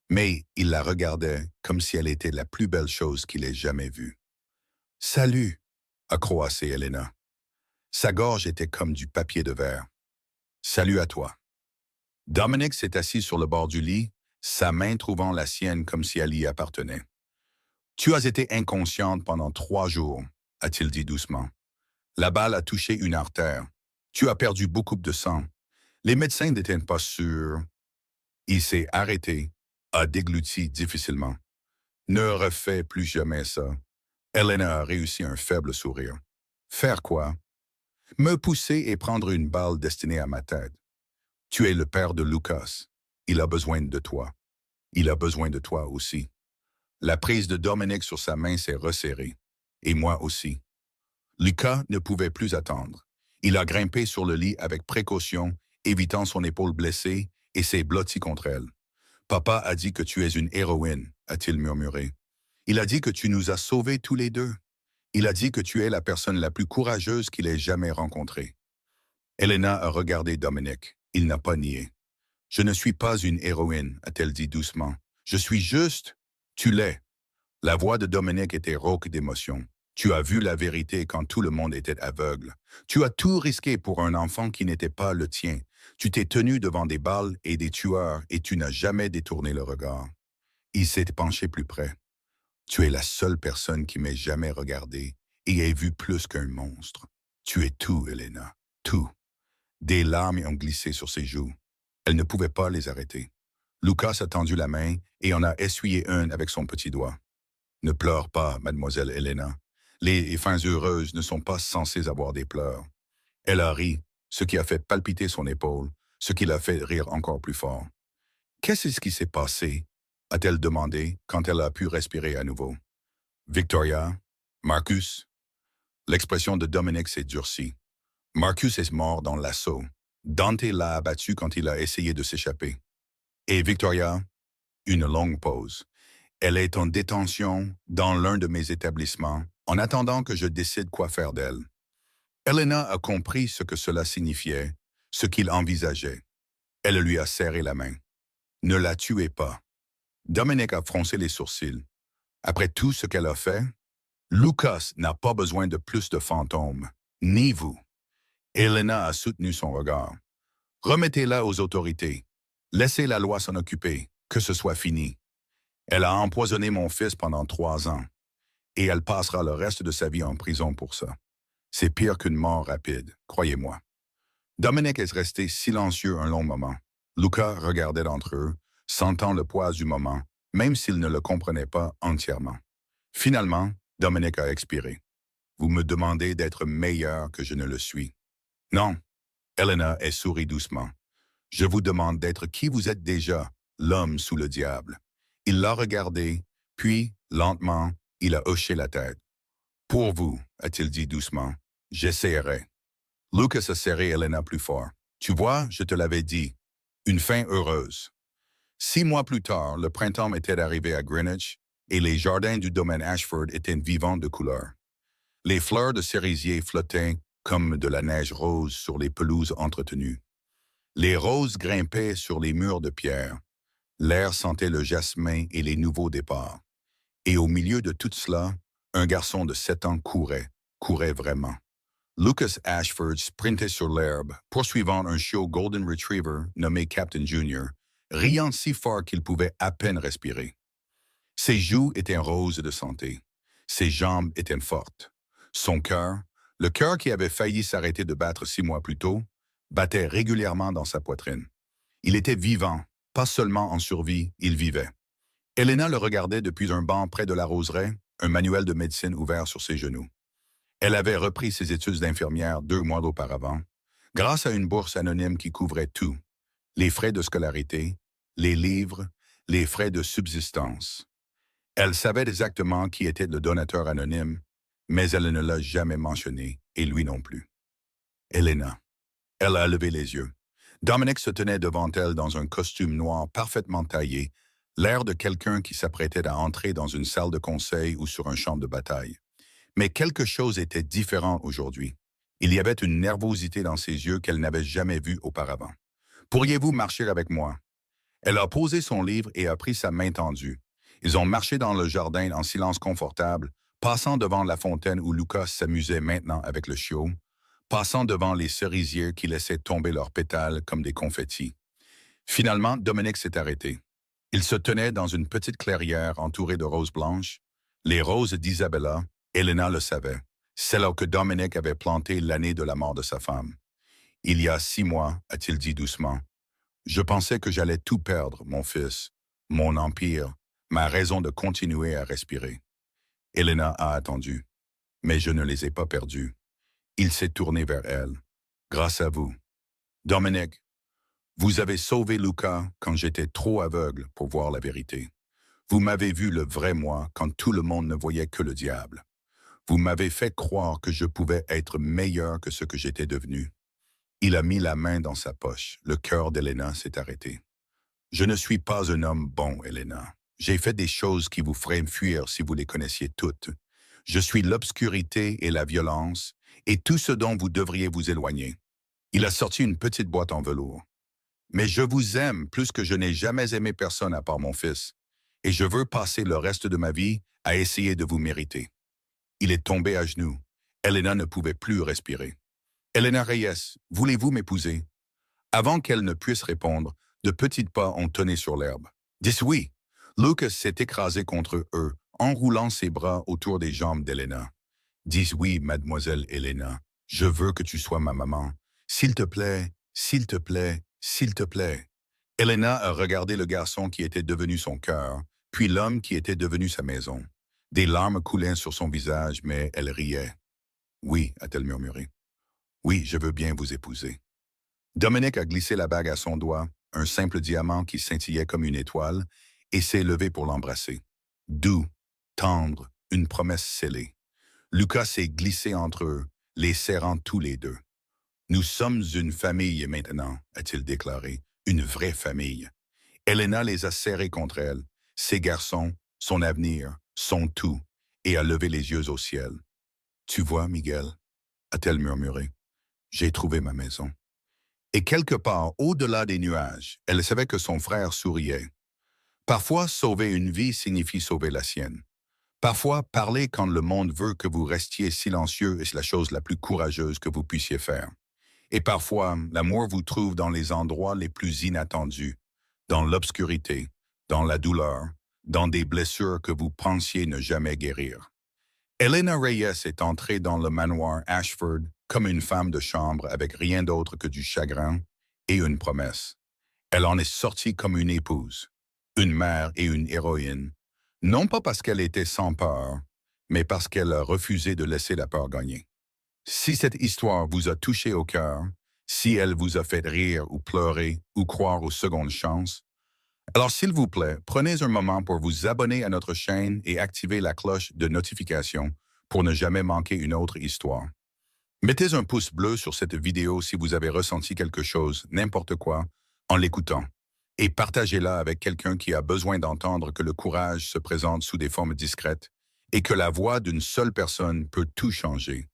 Mais il la regardait comme si elle était la plus belle chose qu'il ait jamais vue. « Salut !» a croassé Elena. Sa gorge était comme du papier de verre. « Salut à toi. » Dominique s'est assis sur le bord du lit, sa main trouvant la sienne comme si elle y appartenait. « Tu as été inconsciente pendant 3 jours, a-t-il dit doucement. La balle a touché une artère. Tu as perdu beaucoup de sang. Les médecins n'étaient pas sûrs. Il s'est arrêté, a dégluti difficilement. Ne refais plus jamais ça. Elena a réussi un faible sourire. Faire quoi? Me pousser et prendre une balle destinée à ma tête. Tu es le père de Lucas. Il a besoin de toi. Il a besoin de toi aussi. La prise de Dominique sur sa main s'est resserrée. Et moi aussi. Lucas ne pouvait plus attendre. Il a grimpé sur le lit avec précaution, évitant son épaule blessée, et s'est blotti contre elle. « Papa a dit que tu es une héroïne, a-t-il murmuré. Il a dit que tu nous as sauvés tous les deux. Il a dit que tu es la personne la plus courageuse qu'il ait jamais rencontrée. » Elena a regardé Dominique. Il n'a pas nié. « Je ne suis pas une héroïne, a-t-elle dit doucement. Je suis juste... Tu l'es. » La voix de Dominique était rauque d'émotion. Tu as vu la vérité quand tout le monde était aveugle. Tu as tout risqué pour un enfant qui n'était pas le tien. Tu t'es tenu devant des balles et des tueurs et tu n'as jamais détourné le regard. Il s'est penché plus près. Tu es la seule personne qui m'ait jamais regardé et ait vu plus qu'un monstre. Tu es tout, Elena, tout. Des larmes ont glissé sur ses joues. Elle ne pouvait pas les arrêter. Lucas a tendu la main et en a essuyé une avec son petit doigt. Ne pleure pas, mademoiselle Elena. Les fins heureuses ne sont pas censées avoir des pleurs. Elle a ri, ce qui a fait palpiter son épaule, ce qui l'a fait rire encore plus fort. « Qu'est-ce qui s'est passé ?» a-t-elle demandé quand elle a pu respirer à nouveau. « Victoria? Marcus? » L'expression de Dominique s'est durcie. Marcus est mort dans l'assaut. Dante l'a abattu quand il a essayé de s'échapper. Et Victoria? Une longue pause. Elle est en détention dans l'un de mes établissements, en attendant que je décide quoi faire d'elle. Elena a compris ce que cela signifiait, ce qu'il envisageait. Elle lui a serré la main. Ne la tuez pas. Dominique a froncé les sourcils. Après tout ce qu'elle a fait, Lucas n'a pas besoin de plus de fantômes, ni vous. Elena a soutenu son regard. Remettez-la aux autorités. Laissez la loi s'en occuper, que ce soit fini. Elle a empoisonné mon fils pendant 3 ans, et elle passera le reste de sa vie en prison pour ça. C'est pire qu'une mort rapide, croyez-moi. Dominique est resté silencieux un long moment. Lucas regardait d'entre eux, sentant le poids du moment, même s'il ne le comprenait pas entièrement. Finalement, Dominique a expiré. Vous me demandez d'être meilleur que je ne le suis. Non, Elena est sourit doucement. Je vous demande d'être qui vous êtes déjà, l'homme sous le diable. Il l'a regardé, puis, lentement, il a hoché la tête. Pour vous, a-t-il dit doucement, j'essaierai. Lucas a serré Elena plus fort. Tu vois, je te l'avais dit. Une fin heureuse. 6 mois plus tard, le printemps était arrivé à Greenwich et les jardins du domaine Ashford étaient vivants de couleurs. Les fleurs de cerisier flottaient comme de la neige rose sur les pelouses entretenues. Les roses grimpaient sur les murs de pierre. L'air sentait le jasmin et les nouveaux départs. Et au milieu de tout cela, un garçon de 7 ans courait vraiment. Lucas Ashford sprintait sur l'herbe, poursuivant un chiot Golden Retriever nommé Captain Junior, riant si fort qu'il pouvait à peine respirer. Ses joues étaient roses de santé. Ses jambes étaient fortes. Son cœur, le cœur qui avait failli s'arrêter de battre 6 mois plus tôt, battait régulièrement dans sa poitrine. Il était vivant, pas seulement en survie, il vivait. Elena le regardait depuis un banc près de la roseraie, un manuel de médecine ouvert sur ses genoux. Elle avait repris ses études d'infirmière 2 mois auparavant, grâce à une bourse anonyme qui couvrait tout, les frais de scolarité, les livres, les frais de subsistance. Elle savait exactement qui était le donateur anonyme, mais elle ne l'a jamais mentionné, et lui non plus. Elena. Elle a levé les yeux. Dominique se tenait devant elle dans un costume noir parfaitement taillé, l'air de quelqu'un qui s'apprêtait à entrer dans une salle de conseil ou sur un champ de bataille. Mais quelque chose était différent aujourd'hui. Il y avait une nervosité dans ses yeux qu'elle n'avait jamais vue auparavant. Pourriez-vous marcher avec moi? Elle a posé son livre et a pris sa main tendue. Ils ont marché dans le jardin en silence confortable, passant devant la fontaine où Lucas s'amusait maintenant avec le chiot, passant devant les cerisiers qui laissaient tomber leurs pétales comme des confettis. Finalement, Dominique s'est arrêté. Il se tenait dans une petite clairière entourée de roses blanches. Les roses d'Isabella, Elena le savait, celles que Dominique avait plantées l'année de la mort de sa femme. Il y a 6 mois, a-t-il dit doucement, je pensais que j'allais tout perdre, mon fils, mon empire, ma raison de continuer à respirer. Elena a attendu, mais je ne les ai pas perdus. Il s'est tourné vers elle. Grâce à vous. Dominique, vous avez sauvé Lucas quand j'étais trop aveugle pour voir la vérité. Vous m'avez vu le vrai moi quand tout le monde ne voyait que le diable. Vous m'avez fait croire que je pouvais être meilleur que ce que j'étais devenu. Il a mis la main dans sa poche. Le cœur d'Elena s'est arrêté. Je ne suis pas un homme bon, Elena. J'ai fait des choses qui vous feraient fuir si vous les connaissiez toutes. Je suis l'obscurité et la violence, et tout ce dont vous devriez vous éloigner. Il a sorti une petite boîte en velours. Mais je vous aime plus que je n'ai jamais aimé personne à part mon fils, et je veux passer le reste de ma vie à essayer de vous mériter. Il est tombé à genoux. Elena ne pouvait plus respirer. Elena Reyes, voulez-vous m'épouser? Avant qu'elle ne puisse répondre, de petits pas ont tonné sur l'herbe. Dis oui. Lucas s'est écrasé contre eux, enroulant ses bras autour des jambes d'Elena. Dis oui, mademoiselle Elena. Je veux que tu sois ma maman. S'il te plaît, s'il te plaît, s'il te plaît. Elena a regardé le garçon qui était devenu son cœur, puis l'homme qui était devenu sa maison. Des larmes coulaient sur son visage, mais elle riait. Oui, a-t-elle murmuré. Oui, je veux bien vous épouser. Dominique a glissé la bague à son doigt, un simple diamant qui scintillait comme une étoile, et s'est levé pour l'embrasser. Doux, tendre, une promesse scellée. Lucas s'est glissé entre eux, les serrant tous les deux. Nous sommes une famille maintenant, a-t-il déclaré, une vraie famille. Elena les a serrés contre elle, ses garçons, son avenir, son tout, et a levé les yeux au ciel. Tu vois, Miguel, a-t-elle murmuré, j'ai trouvé ma maison. Et quelque part, au-delà des nuages, elle savait que son frère souriait. Parfois, sauver une vie signifie sauver la sienne. Parfois, parler quand le monde veut que vous restiez silencieux est la chose la plus courageuse que vous puissiez faire. Et parfois, l'amour vous trouve dans les endroits les plus inattendus, dans l'obscurité, dans la douleur, dans des blessures que vous pensiez ne jamais guérir. Elena Reyes est entrée dans le manoir Ashford comme une femme de chambre avec rien d'autre que du chagrin et une promesse. Elle en est sortie comme une épouse, une mère et une héroïne, non pas parce qu'elle était sans peur, mais parce qu'elle a refusé de laisser la peur gagner. Si cette histoire vous a touché au cœur, si elle vous a fait rire ou pleurer ou croire aux secondes chances, alors s'il vous plaît, prenez un moment pour vous abonner à notre chaîne et activer la cloche de notification pour ne jamais manquer une autre histoire. Mettez un pouce bleu sur cette vidéo si vous avez ressenti quelque chose, n'importe quoi, en l'écoutant. Et partagez-la avec quelqu'un qui a besoin d'entendre que le courage se présente sous des formes discrètes et que la voix d'une seule personne peut tout changer.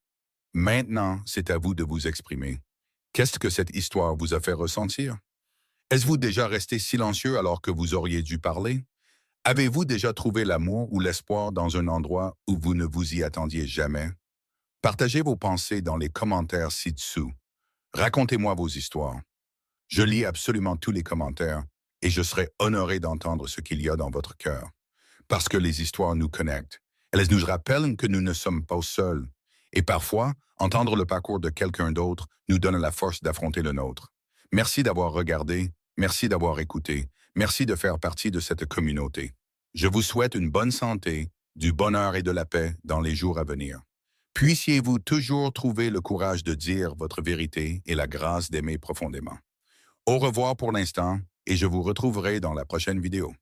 Maintenant, c'est à vous de vous exprimer. Qu'est-ce que cette histoire vous a fait ressentir? Êtes-vous déjà resté silencieux alors que vous auriez dû parler? Avez-vous déjà trouvé l'amour ou l'espoir dans un endroit où vous ne vous y attendiez jamais? Partagez vos pensées dans les commentaires ci-dessous. Racontez-moi vos histoires. Je lis absolument tous les commentaires et je serai honoré d'entendre ce qu'il y a dans votre cœur. Parce que les histoires nous connectent. Elles nous rappellent que nous ne sommes pas seuls. Et parfois, entendre le parcours de quelqu'un d'autre nous donne la force d'affronter le nôtre. Merci d'avoir regardé, merci d'avoir écouté, merci de faire partie de cette communauté. Je vous souhaite une bonne santé, du bonheur et de la paix dans les jours à venir. Puissiez-vous toujours trouver le courage de dire votre vérité et la grâce d'aimer profondément. Au revoir pour l'instant et je vous retrouverai dans la prochaine vidéo.